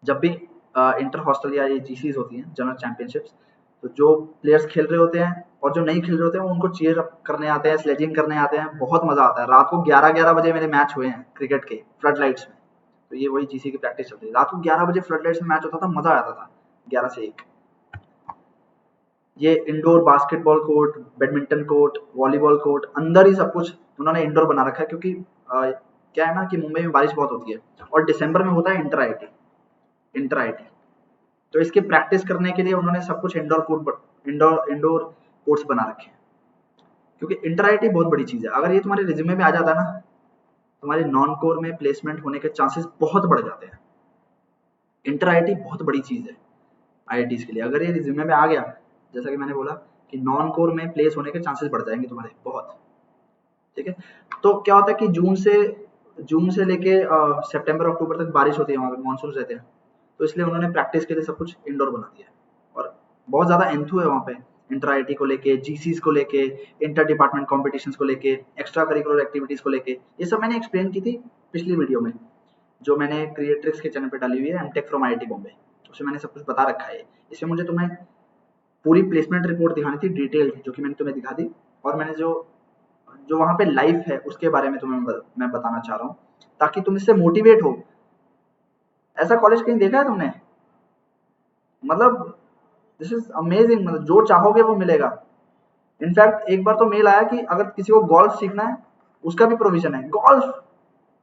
जब भी इंटर हॉस्टल या ये जीसीज होती हैं, जनरल चैंपियनशिप्स, तो जो प्लेयर्स खेल रहे होते हैं और जो नहीं खेल रहे होते हैं, उनको चीयर अप करने आते हैं, स्लेजिंग करने आते हैं, बहुत मजा आता है। रात को 11-11 बजे मेरे मैच हुए हैं क्रिकेट के फ्लड लाइट्स में, तो ये वही जीसी की प्रैक्टिस चलती है। रात को 11 बजे फ्लड लाइट्स में मैच होता था, मजा आता था, 11 से 1। ये indoor basketball court, badminton court, volleyball court, अंदर ही सब कुछ उन्होंने इंडोर बना रखा है, क्योंकि क्या है ना कि मुंबई में बारिश बहुत होती है, और दिसंबर में होता है इंटर आईटी, तो इसके प्रैक्टिस करने के लिए उन्होंने सब कुछ इंडोर कोर्ट्स बना रखे हैं। क्योंकि इंटर आईटी बहुत बड़ी चीज है, अगर ये तुम्हारे रिज्यूमे में आ जाता है ना, तुम्हारे नॉन कोर में प्लेसमेंट होने के चांसेस बहुत बढ़ जाते हैं। इंटर आईटी बहुत बड़ी चीज है आईआईटीज के लिए, अगर ये रिज्यूमे में आ गया, जैसा कि मैंने बोला कि नॉन कोर में प्लेस होने के चांसेस बढ़ जाएंगे तुम्हारे बहुत, ठीक है। तो क्या होता है कि जून से लेके सितंबर अक्टूबर तक बारिश होती है, वहाँ पे मानसून रहते हैं, तो इसलिए उन्होंने प्रैक्टिस के लिए सब कुछ इंडोर बना दिया है। और बहुत ज़्यादा एंथू है वहाँ पे, इंटर आईटी को लेके, जीसीस को लेके, इंटर डिपार्टमेंट कॉम्पिटिशन्स को लेके, एक्स्ट्रा करिकुलर एक्टिविटीज़ को लेके। ये सब मैंने एक्सप्लेन की थी पिछली वीडियो में, जो मैंने क्रिएट्रिक्स के चैनल पे डाली हुई है, एमटेक फ्रॉम आईआईटी बॉम्बे। उसमें मैंने सब कुछ बता रखा है। इसमें मुझे तुम्हें पूरी प्लेसमेंट रिपोर्ट दिखानी थी डिटेल, जो कि मैंने तुम्हें दिखा दी। और मैंने जो जो वहाँ पे लाइफ है उसके बारे में तुम्हें मैं बताना चाह रहा हूँ, ताकि तुम इससे मोटिवेट हो। ऐसा कॉलेज कहीं देखा है तुमने? मतलब दिस इज अमेजिंग, मतलब जो चाहोगे वो मिलेगा। इनफैक्ट एक बार तो मेल आया कि अगर किसी को गोल्फ सीखना है, उसका भी प्रोविजन है। Golf,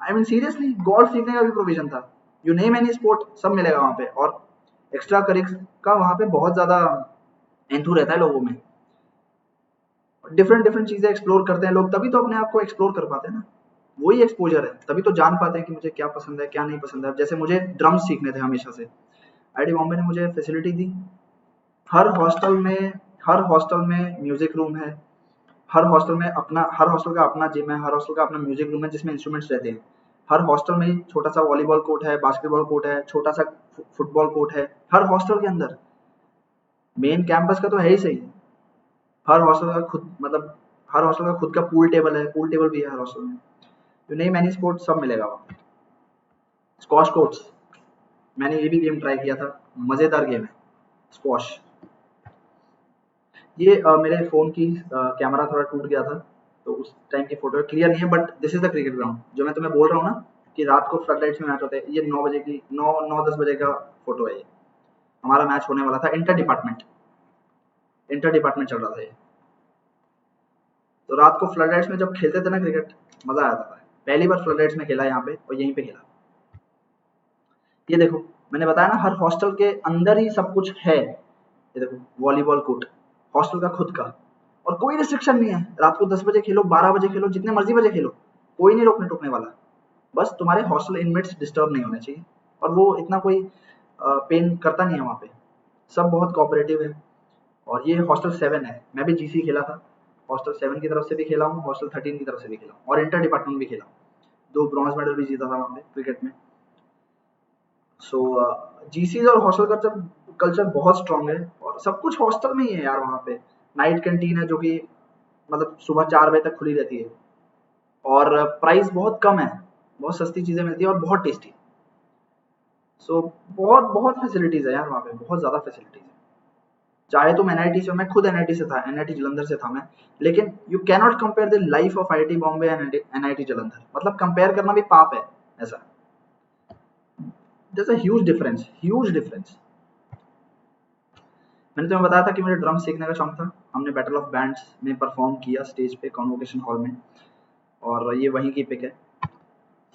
I mean seriously, golf सीखने का भी प्रोविजन था। यू नेम एनी स्पोर्ट, सब मिलेगा वहाँ पे। और एक्स्ट्रा करिक्स का वहाँ पे बहुत ज़्यादा एंथू रहता है लोगों में। डिफरेंट डिफरेंट चीज़ें एक्सप्लोर करते हैं लोग, तभी तो अपने आप को एक्सप्लोर कर पाते हैं ना। वही एक्सपोजर है, तभी तो जान पाते हैं कि मुझे क्या पसंद है, क्या नहीं पसंद है। जैसे मुझे ड्रम्स सीखने थे हमेशा से, आईआईटी बॉम्बे ने मुझे फैसिलिटी दी। हर हॉस्टल में हर हॉस्टल में म्यूजिक रूम है। हर हॉस्टल का अपना जिम है, हर हॉस्टल का अपना म्यूजिक रूम है जिसमें इंस्ट्रूमेंट्स रहते हैं। हर हॉस्टल में ही छोटा सा वॉलीबॉल कोर्ट है, बास्केटबॉल कोर्ट है, छोटा सा फुटबॉल कोर्ट है हर हॉस्टल के अंदर। मेन कैंपस का तो है ही सही। हर हॉस्टल का खुद, मतलब हर हॉस्टल का खुद का पूल टेबल है, पूल टेबल भी है हर हॉस्टल में। तो नहीं, मैनी स्पोर्ट सब मिलेगा वहाँ पे। स्क्वॉश कोर्ट्स, मैंने ये भी गेम ट्राई किया था, मजेदार गेम है स्क्वॉश। ये मेरे फ़ोन की कैमरा थोड़ा टूट गया था, तो उस टाइम की फ़ोटो क्लियर नहीं है, but this is the cricket ground. जो मैं तुम्हें बोल रहा हूँ ना कि रात को फ्लड लाइट्स में मैच होते हैं, ये 9 बजे की 9-10 बजे का फ़ोटो है ये। हमारा मैच होने वाला था इंटर डिपार्टमेंट चल रहा था ये। तो रात को फ्लड लाइट्स में जब खेलते थे ना क्रिकेट, मज़ा आता था। पहली बार फ्लड लाइट्स में खेला यहाँ पे, और यहीं पे खेला। ये देखो, मैंने बताया ना हर हॉस्टल के अंदर ही सब कुछ है। ये देखो, वॉलीबॉल कोर्ट, हॉस्टल का खुद का, और कोई रिस्ट्रिक्शन नहीं है। रात को 10 बजे खेलो, 12 बजे खेलो, जितने मर्जी बजे खेलो, कोई नहीं रोकने टोकने वाला। बस तुम्हारे हॉस्टल इनमेट्स डिस्टर्ब नहीं होने चाहिए, और वो इतना कोई पेन करता नहीं है वहाँ पे। सब बहुत कोऑपरेटिव है। और ये हॉस्टल 7 है, मैं भी जीसी खेला था। हॉस्टल 7 की तरफ से भी खेला हूँ, हॉस्टल 13 की तरफ से भी खेला हूँ, और इंटर डिपार्टमेंट भी खेला हूँ। 2 ब्रॉन्ज मेडल भी जीता था वहाँ पे क्रिकेट में। सो जीसीज और हॉस्टल कल्चर कल्चर बहुत स्ट्रांग है, और सब कुछ हॉस्टल में ही है यार। वहाँ पे नाइट कैंटीन है, जो कि मतलब सुबह 4 बजे तक खुली रहती है, और प्राइस बहुत कम है, बहुत सस्ती चीज़ें मिलती है और बहुत टेस्टी। सो बहुत बहुत फैसिलिटीज़ है यार वहाँ पे, बहुत ज़्यादा फैसिलिटीज़ है। चाहे तुम एनआईटी से, मैं खुद एनआईटी से था, एनआईटी जलंधर से था मैं। लेकिन you cannot compare the life of IIT Bombay and NIT Jalandhar, मतलब कंपेयर करना भी पाप है ऐसा। जैसे ह्यूज डिफरेंस, ह्यूज डिफरेंस। मैंने तुम्हें बताया था कि मुझे ड्रम सीखने का शौक था। हमने बैटल ऑफ बैंड्स में परफॉर्म किया स्टेज पे कॉन्वोकेशन हॉल में, और ये वहीं की पिक है।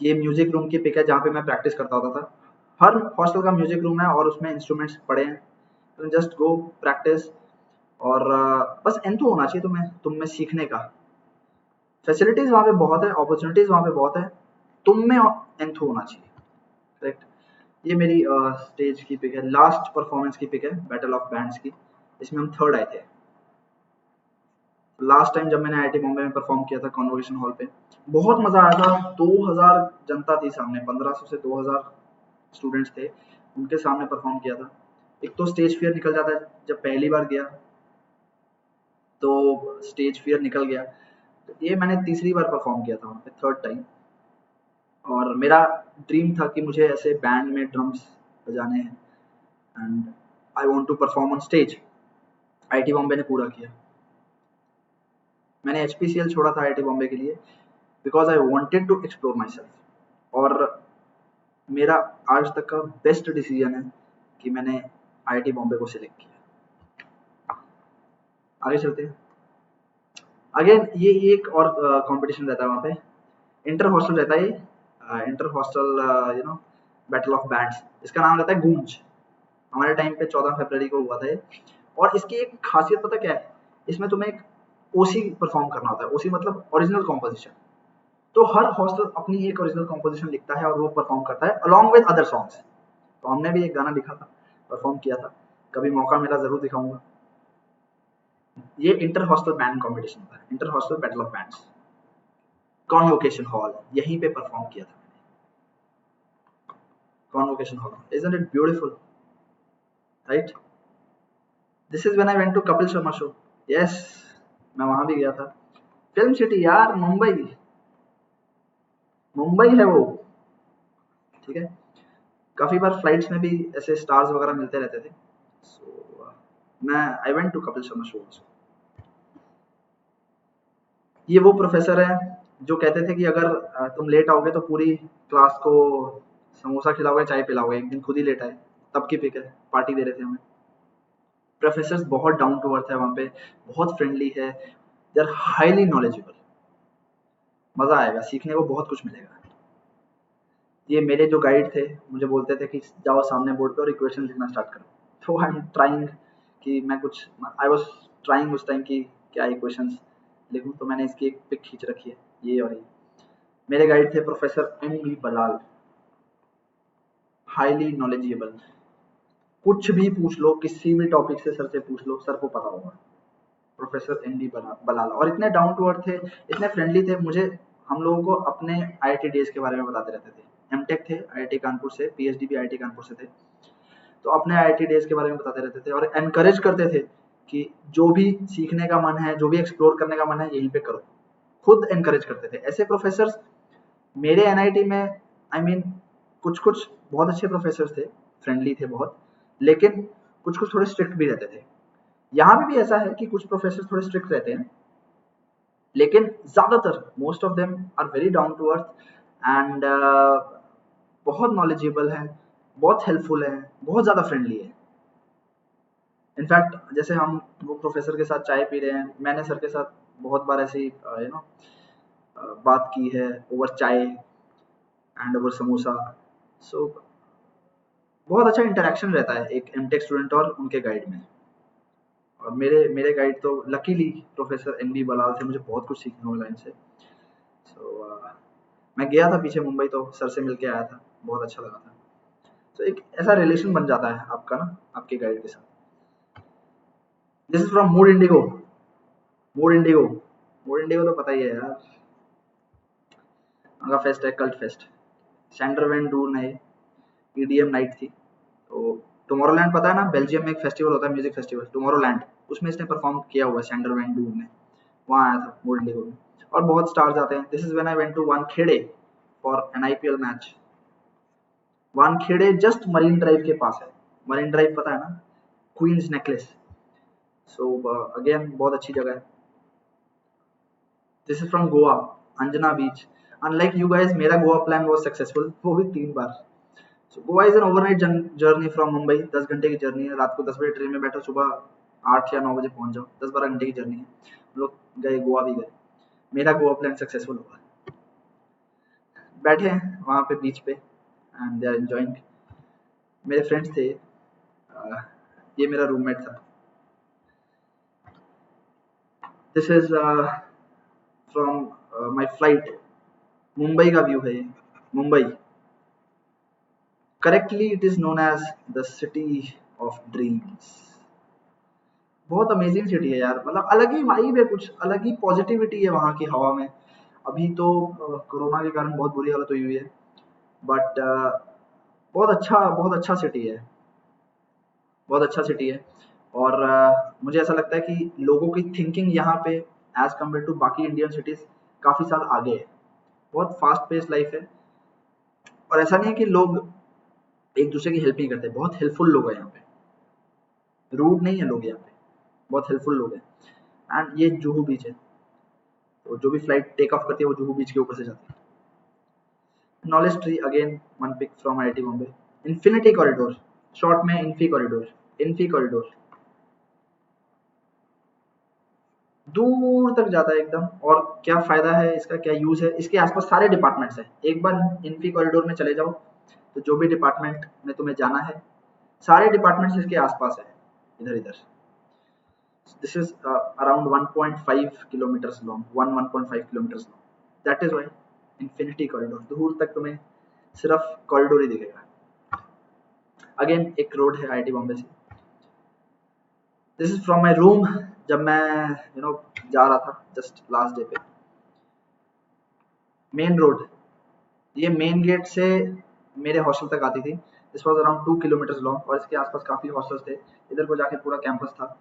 ये म्यूजिक रूम की पिक है जहाँ पे मैं प्रैक्टिस करता होता था। हर हॉस्टल का म्यूजिक रूम है और उसमें इंस्ट्रूमेंट्स पड़े हैं, तो जस्ट गो प्रैक्टिस। और बस एंथू होना चाहिए तुम्हें, तुम में सीखने का। फैसिलिटीज वहाँ पे बहुत है, अपॉर्चुनिटीज वहाँ पे बहुत है, तुम में एंथू होना चाहिए। करेक्ट। ये मेरी स्टेज की पिक है, लास्ट परफॉर्मेंस की पिक है बैटल ऑफ बैंड्स की। इसमें हम थर्ड आए थे लास्ट टाइम जब मैंने आईआईटी बॉम्बे में परफॉर्म किया था कॉन्वोकेशन हॉल पे। बहुत मजा आया था। 2000 जनता थी सामने, 1500 से 2000 स्टूडेंट्स थे, उनके सामने परफॉर्म किया था। एक तो स्टेज फियर निकल जाता है जब पहली बार गया, तो स्टेज फियर निकल गया। तो ये मैंने तीसरी बार परफॉर्म किया था वहाँ पे, थर्ड टाइम। और मेरा ड्रीम था कि मुझे ऐसे बैंड में ड्रम्स बजाने हैं, and I want to perform on stage. IIT Bombay ने पूरा किया। मैंने एचपीसीएल छोड़ा था आईआईटी बॉम्बे के लिए, because I wanted to explore my self. और मेरा आज तक का बेस्ट डिसीजन है कि मैंने आईआईटी बॉम्बे को सिलेक्ट किया। आगे चलते हैं। अगेन ये एक और कंपटीशन रहता है वहाँ पे, इंटर हॉस्टल रहता है ये, inter hostel you know battle of bands. इसका नाम रहता है गूंज। हमारे टाइम पे 14 फरवरी को हुआ था ये। और इसकी एक खासियत पता क्या है, इसमें तुम्हें एक ओसी परफॉर्म करना होता है। ओसी मतलब ओरिजिनल कॉम्पोजिशन। तो हर हॉस्टल अपनी एक ओरिजिनल कॉम्पोजिशन लिखता है और वो परफॉर्म करता है अलॉन्ग विद अदर सॉन्ग्स। तो हमने भी एक गाना लिखा था, परफॉर्म किया था। कभी मौका मिला जरूर दिखाऊंगा। ये इंटर हॉस्टल बैंड कॉम्पिटिशन था, inter hostel battle of bands, convocation hall, यहीं पे परफॉर्म किया था मैंने। Convocation hall, isn't it beautiful, right? This is when I went to Kapil Sharma show. Yes, मैं वहां भी गया था। फिल्म सिटी यार, मुंबई, मुंबई है वो, ठीक है। काफी बार फ्लाइट्स में भी ऐसे स्टार्स वगैरह मिलते रहते थे। सो मैं I went to Kapil Sharma show. ये वो प्रोफेसर है जो कहते थे कि अगर तुम लेट आओगे तो पूरी क्लास को समोसा खिलाओगे, चाय पिलाओगे। एक दिन खुद ही लेट आए, तब की पिक है, पार्टी दे रहे थे हमें। प्रोफेसर बहुत डाउन टू अर्थ है वहाँ पे, बहुत फ्रेंडली है, दे आर हाईली नॉलेजेबल। मजा आएगा, सीखने को बहुत कुछ मिलेगा। ये मेरे जो गाइड थे मुझे बोलते थे कि जाओ सामने बोर्ड पे और इक्वेशन लिखना स्टार्ट करो। तो आई एम ट्राइंग कि मैं कुछ, आई वाज ट्राइंग उस टाइम कि क्या इक्वेशंस लिखूं। तो मैंने इसकी एक पिक खींच रखी है, ये और ये। मेरे गाइड थे professor N B Balal, highly knowledgeable. कुछ भी पूछ लो, किसी भी टॉपिक से सर से पूछ लो, सर को पता होगा। प्रोफेसर एन डी बलाल, और इतने डाउन टू अर्थ थे, इतने फ्रेंडली थे। मुझे, हम लोगों को अपने आईआईटी डेज के बारे में बताते रहते थे। एमटेक थे आईआईटी कानपुर से, पीएचडी भी आईआईटी कानपुर से थे। तो अपने आईआईटी डेज के बारे में बताते रहते थे और एनकरेज करते थे कि जो भी सीखने का मन है, जो भी एक्सप्लोर करने का मन है, यहीं पे करो। खुद एनकरेज करते थे ऐसे प्रोफेसर। मेरे एनआईटी में, आई मीन, कुछ कुछ बहुत अच्छे प्रोफेसर थे, फ्रेंडली थे बहुत, लेकिन कुछ कुछ थोड़े स्ट्रिक्ट भी रहते थे। यहाँ पे भी ऐसा है कि कुछ प्रोफेसर थोड़े स्ट्रिक्ट रहते हैं, लेकिन ज्यादातर, most of them are very down to earth and बहुत नॉलेजेबल है, बहुत हेल्पफुल है, बहुत ज्यादा फ्रेंडली है। इनफैक्ट जैसे हम वो प्रोफेसर के साथ चाय पी रहे हैं, मैंने सर के साथ बहुत बार ऐसी बात की है ओवर चाय एंड ओवर समोसा। सो बहुत अच्छा इंटरेक्शन रहता है एक एमटेक स्टूडेंट और उनके गाइड में। और मेरे मेरे गाइड तो लकीली प्रोफेसर एन बी बलाल थे, मुझे बहुत कुछ सीखने को मिला इनसे। सो मैं गया था पीछे मुंबई, तो सर से मिल के आया था, बहुत अच्छा लगा था। तो एक ऐसा रिलेशन बन जाता है आपका ना, आपके गाइड के साथ। This is from Mood Indigo. Mood Indigo, Mood Indigo तो पता ही है यार, उनका फेस्ट है, cult fest. Sander van Doorn है, ईडीएम नाइट थी। तो टुमारोलैंड पता है ना, बेल्जियम में एक फेस्टिवल होता है, म्यूजिक फेस्टिवल टुमारोलैंड, उसमें इसने परफॉर्म किया हुआ है, सैंडर वैन डून ने। वहाँ आया था मूड इंडिगो में। और बहुत स्टार्स आते हैं। This is when I went to Wankhede for an IPL match. Wankhede just Marine Drive के पास है। मरीन ड्राइव पता है ना, क्वींस नेकलेस। सो अगेन बहुत अच्छी जगह है। This is from Goa, Anjuna beach. Unlike you guys, मेरा गोवा प्लान वाज सक्सेसफुल, वो भी 3 बार। So Goa is an overnight journey from Mumbai. 10 घंटे की जर्नी है। रात को 10 बजे ट्रेन में बैठो, सुबह 8 या 9 बजे पहुंच जाओ। 10-12 घंटे की जर्नी है। हम लोग गए, गोवा भी गए। मेरा गोवा प्लान सक्सेसफुल हुआ। बैठे हैं वहाँ पे बीच पे एंड दे आर एंजॉइंग। मेरे फ्रेंड्स थे, ये मेरा रूममेट था। This is from my flight. Mumbai का व्यू है ये, Mumbai. Correctly it is known as the city of dreams. बहुत अमेजिंग सिटी है यार, मतलब अलग ही वाइब है, कुछ अलग ही पॉजिटिविटी है वहाँ की हवा में। अभी तो कोरोना के कारण बहुत बुरी हालत हुई हुई है, बट बहुत अच्छा सिटी है, बहुत अच्छा सिटी है। और मुझे ऐसा लगता है कि लोगों की थिंकिंग यहाँ पे एज कम्पेयर टू बाकी इंडियन सिटीज काफी साल आगे है। बहुत फास्ट पेस लाइफ है। और ऐसा नहीं है कि लोग एक दूसरे की हेल्प नहीं करते, बहुत हेल्पफुल लोग हैं यहाँ पे। रूड नहीं है लोग यहाँ पे, बहुत हेल्पफुल लोग हैं। एंड ये जुहू बीच है, तो जो भी फ्लाइट टेक ऑफ करती है वो जुहू बीच के ऊपर से जाती है। Knowledge tree again, one pick from IIT Bombay. Infinity corridor, short में इन्फी कॉरिडोर। इन्फी कॉरिडोर दूर तक जाता है एकदम। और क्या फायदा है इसका, क्या यूज है, इसके आसपास सारे डिपार्टमेंट्स हैं। एक बार इन्फी कॉरिडोर में चले जाओ तो जो भी डिपार्टमेंट में तुम्हें जाना है, सारे डिपार्टमेंट्स इसके आसपास है, इधर इधर। This is around 1.5 kilometres long, 1.5 kilometres long. That is why infinity corridor. दूर तक तुम्हें सिर्फ कॉरिडोर ही दिखेगा। अगेन एक रोड है आईआईटी बॉम्बे से। This is from my room, जब मैं जा रहा था जस्ट लास्ट डे पे। मेन रोड, ये मेन गेट से मेरे हॉस्टल तक आती थी। This was around 2 kilometres long और इसके आसपास काफी हॉस्टल्स थे। इधर को जाके पूरा कैंपस था।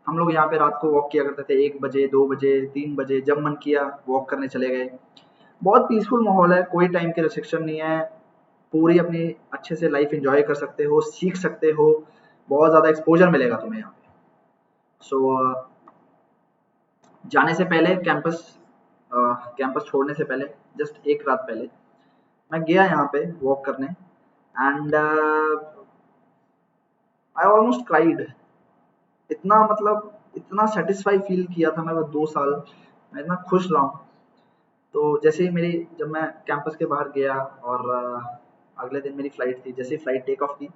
हम लोग यहाँ पे रात को वॉक किया करते थे, 1 बजे, 2 बजे, 3 बजे, जब मन किया वॉक करने चले गए। बहुत पीसफुल माहौल है, कोई टाइम के रिस्ट्रिक्शन नहीं है, पूरी अपनी अच्छे से लाइफ एंजॉय कर सकते हो, सीख सकते हो, बहुत ज़्यादा एक्सपोजर मिलेगा तुम्हें यहाँ पे। सो जाने से पहले कैंपस छोड़ने से पहले जस्ट एक रात पहले मैं गया यहाँ पे वॉक करने, एंड आई ऑलमोस्ट क्राइड। इतना मतलब इतना सेटिस्फाई फील किया था मैं वो 2 साल, मैं इतना खुश रहा हूँ। तो जैसे ही जब मैं कैंपस के बाहर गया और अगले दिन मेरी फ्लाइट थी, जैसे ही फ्लाइट टेक ऑफ की,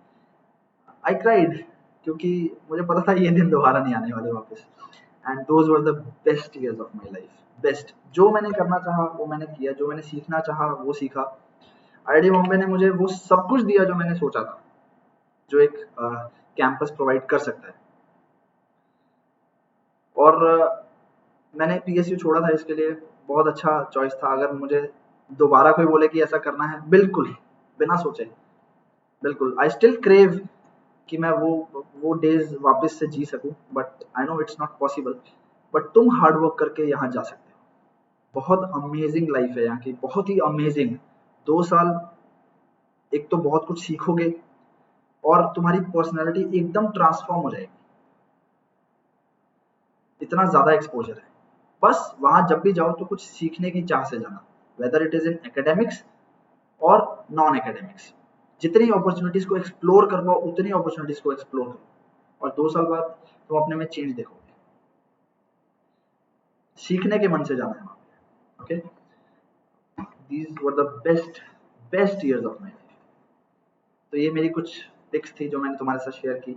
आई क्राइड, क्योंकि मुझे पता था ये दिन दोबारा नहीं आने वाले वापस। And those were the best years of my life. Best, जो मैंने करना चाहा वो मैंने किया, जो मैंने सीखना चाहा वो सीखा। आईआईटी बॉम्बे ने मुझे वो सब कुछ दिया जो मैंने सोचा था, जो एक कैंपस प्रोवाइड कर सकता है। और मैंने पीएसयू छोड़ा था इसके लिए, बहुत अच्छा चॉइस था। अगर मुझे दोबारा कोई बोले कि ऐसा करना है, बिल्कुल बिना सोचे, बिल्कुल आई स्टिल क्रेव कि मैं वो डेज वापस से जी सकूं, but I know it's not possible. But तुम हार्ड वर्क करके यहाँ जा सकते हो। बहुत अमेजिंग लाइफ है यहाँ की, बहुत ही अमेजिंग। 2 साल, एक तो बहुत कुछ सीखोगे और तुम्हारी पर्सनैलिटी एकदम ट्रांसफॉर्म हो जाएगी। इतना ज़्यादा एक्सपोजर है। बस वहाँ जब भी जाओ तो कुछ सीखने की चाह से जाना, whether it is in academics और नॉन एकेडमिक्स। जितनी अपॉर्चुनिटीज़ को एक्सप्लोर कर पाओ उतनी अपॉर्चुनिटीज़ को एक्सप्लोर करो, और 2 साल बाद तुम अपने में चेंज देखोगे। सीखने के मन से जाना है वहाँ पे। Okay, these were the best years of my life. तो ये मेरी कुछ पिक्स थी जो मैंने तुम्हारे साथ शेयर की,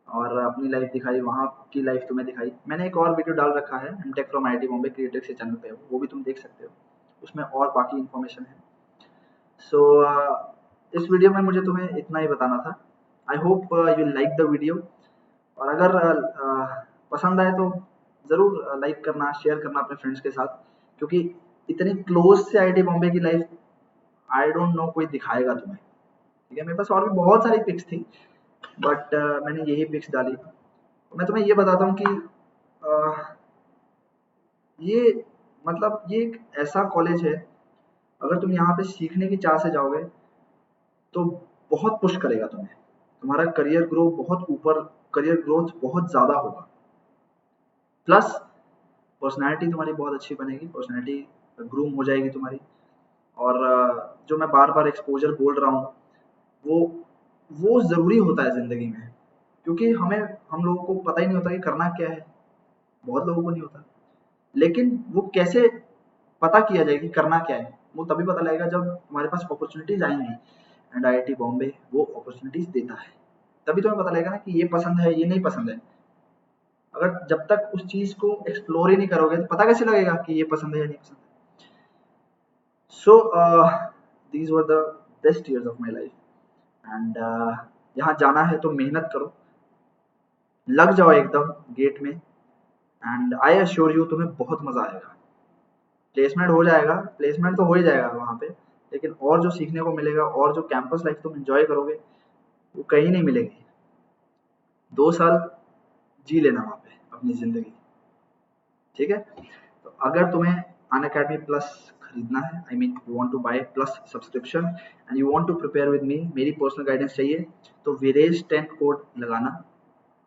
और अपनी लाइफ दिखाई, वहाँ की लाइफ तुम्हें दिखाई। मैंने एक और वीडियो डाल रखा है, MTech from IIT Bombay, creative से चैनल पे है, वो भी तुम देख सकते हो, उसमें और बाकी इन्फॉर्मेशन है। सो इस वीडियो में मुझे तुम्हें इतना ही बताना था। I hope you like the video, और अगर पसंद आए तो ज़रूर लाइक करना, शेयर करना अपने फ्रेंड्स के साथ, क्योंकि इतनी क्लोज से आईआईटी बॉम्बे की लाइफ आई डोंट नो कोई दिखाएगा तुम्हें। ठीक है, मेरे पास और भी बहुत सारी पिक्स थी, बट मैंने यही पिक्स डाली। मैं तुम्हें ये बताता हूँ कि ये मतलब ये एक ऐसा कॉलेज है, अगर तुम यहाँ पे सीखने की चाह से जाओगे तो बहुत पुश करेगा तुम्हें, तुम्हारा करियर ग्रो बहुत ऊपर, करियर ग्रोथ बहुत ज़्यादा होगा। प्लस पर्सनैलिटी तुम्हारी बहुत अच्छी बनेगी, पर्सनैलिटी ग्रूम हो जाएगी तुम्हारी। और जो मैं बार बार एक्सपोजर बोल रहा हूँ, वो वो ज़रूरी होता है ज़िंदगी में, क्योंकि हम लोगों को पता ही नहीं होता कि करना क्या है, बहुत लोगों को नहीं होता। लेकिन वो कैसे पता किया जाए कि करना क्या है, वो तभी पता लगेगा जब तुम्हारे पास अपॉर्चुनिटीज आएंगी, एंड आईआईटी बॉम्बे वो अपॉर्चुनिटीज देता है। तभी तुम्हें पता लगेगा ना कि ये पसंद है, ये नहीं पसंद है। अगर जब तक उस चीज को एक्सप्लोर ही नहीं करोगे तो पता कैसे लगेगा कि ये पसंद है या नहीं पसंद है। So these were the best years of my life, and यहाँ जाना है तो मेहनत करो, लग जाओ एकदम गेट में, एंड आई अश्योर यू तुम्हें बहुत मजा आएगा। प्लेसमेंट हो जाएगा, प्लेसमेंट तो हो ही जाएगा वहाँ पे, लेकिन और जो सीखने को मिलेगा और जो कैंपस लाइफ तुम एंजॉय करोगे वो कहीं नहीं मिलेगी। 2 साल जी लेना वहाँ पे अपनी जिंदगी। ठीक है, तो अगर तुम्हें अनअकैडमी प्लस खरीदना है, I mean you want to buy plus subscription and you want to prepare with me, मेरी पर्सनल गाइडेंस चाहिए, तो विरेज 10 कोड लगाना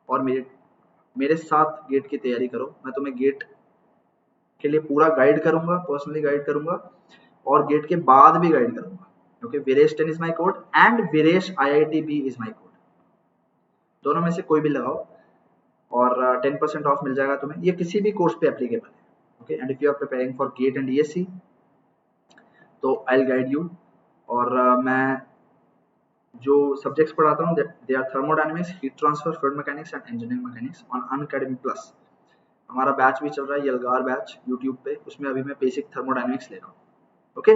और मेरे साथ गेट की तैयारी करो। मैं तुम्हें गेट के लिए पूरा गाइड करूंगा, पर्सनली गाइड करूंगा, और गेट के बाद भी गाइड करूंगा। Okay, Viresh 10 is my code and Viresh IITB is my code, दोनों में से कोई भी लगाओ और 10% ऑफ मिल जाएगा तुम्हें। ये किसी भी कोर्स पे एप्लीकेबल है। Okay, and if you are preparing for GATE and ESC तो आई विल गाइड यू। और मैं जो सब्जेक्ट्स पढ़ाता हूँ they are thermodynamics, heat transfer, fluid mechanics and engineering mechanics on Unacademy plus. हमारा बैच भी चल रहा है, यलगार बैच यूट्यूब पे, उसमें अभी मैं बेसिक थर्मोडायनेमिक्स ले रहा हूँ। Okay,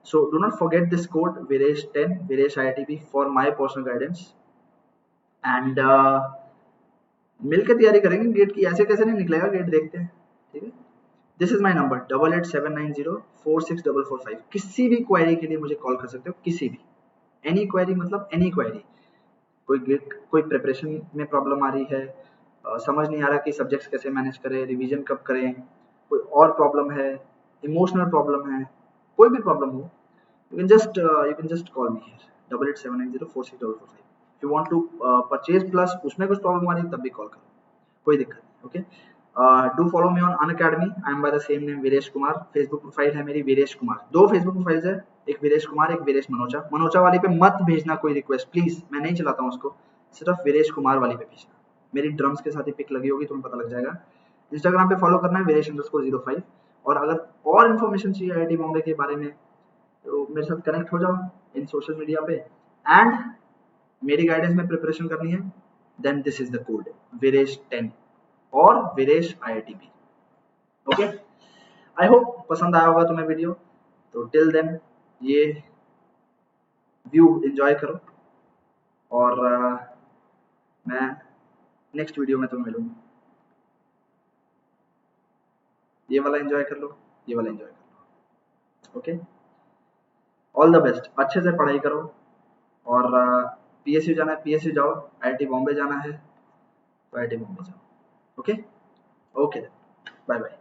so do not forget this code Viresh 10 Viresh IITB for my personal guidance, and मिलकर तैयारी करेंगे गेट की। ऐसे कैसे नहीं निकलेगा गेट, देखते हैं। ठीक है, दिस इज माय नंबर 8879046445। किसी भी क्वेरी के लिए मुझे कॉल कर सकते हो, किसी भी, एनी क्वेरी मतलब एनी क्वेरी। कोई प्रिपरेशन में प्रॉब्लम आ रही है, समझ नहीं आ रहा कि सब्जेक्ट्स कैसे मैनेज करें, रिवीजन कब करें, कोई और प्रॉब्लम है, इमोशनल प्रॉब्लम है, कोई भी प्रॉब्लम हो, you can just call me here 8878046445. if you want to purchase plus उसमें कुछ प्रॉब्लम आ रही है तब भी कॉल करो, कोई दिक्कत नहीं. Okay, do follow me on Unacademy. I am by the same name Viresh Kumar. Facebook profile है मेरी वीरेश कुमार. 2 फेसबुक प्रोफाइल्स है, एक वीरेश कुमार, एक वीरेश मनोचा. मनोचा वाली पे मत भेजना कोई रिक्वेस्ट प्लीज, मैं नहीं चलाता हूँ उसको, सिर्फ वीरेश कुमार वाली पे भेजना. मेरी ड्रम्स के साथ ही पिक लगी होगी, तुम्हें पता लग जाएगा. इंस्टाग्राम पे फॉलो करना है वीरेश_05. और अगर और इन्फॉर्मेशन चाहिए IIT बॉम्बे के बारे में तो मेरे साथ कनेक्ट हो जाओ इन सोशल मीडिया पे. एंड मेरी गाइडेंस में प्रिपरेशन करनी है, then this is the code Viresh 10 और Viresh IITB. Okay, I hope पसंद आया होगा तुम्हें वीडियो. तो टिल देन ये व्यू एंजॉय करो और मैं नेक्स्ट वीडियो में तुम्हें मिलूंगा. ये वाला एंजॉय कर लो, ये वाला एंजॉय कर लो. Okay, all the best. अच्छे से पढ़ाई करो और PSU जाना है PSU जाओ, IIT बॉम्बे जाना है तो IIT बॉम्बे जाओ. Okay okay, bye bye.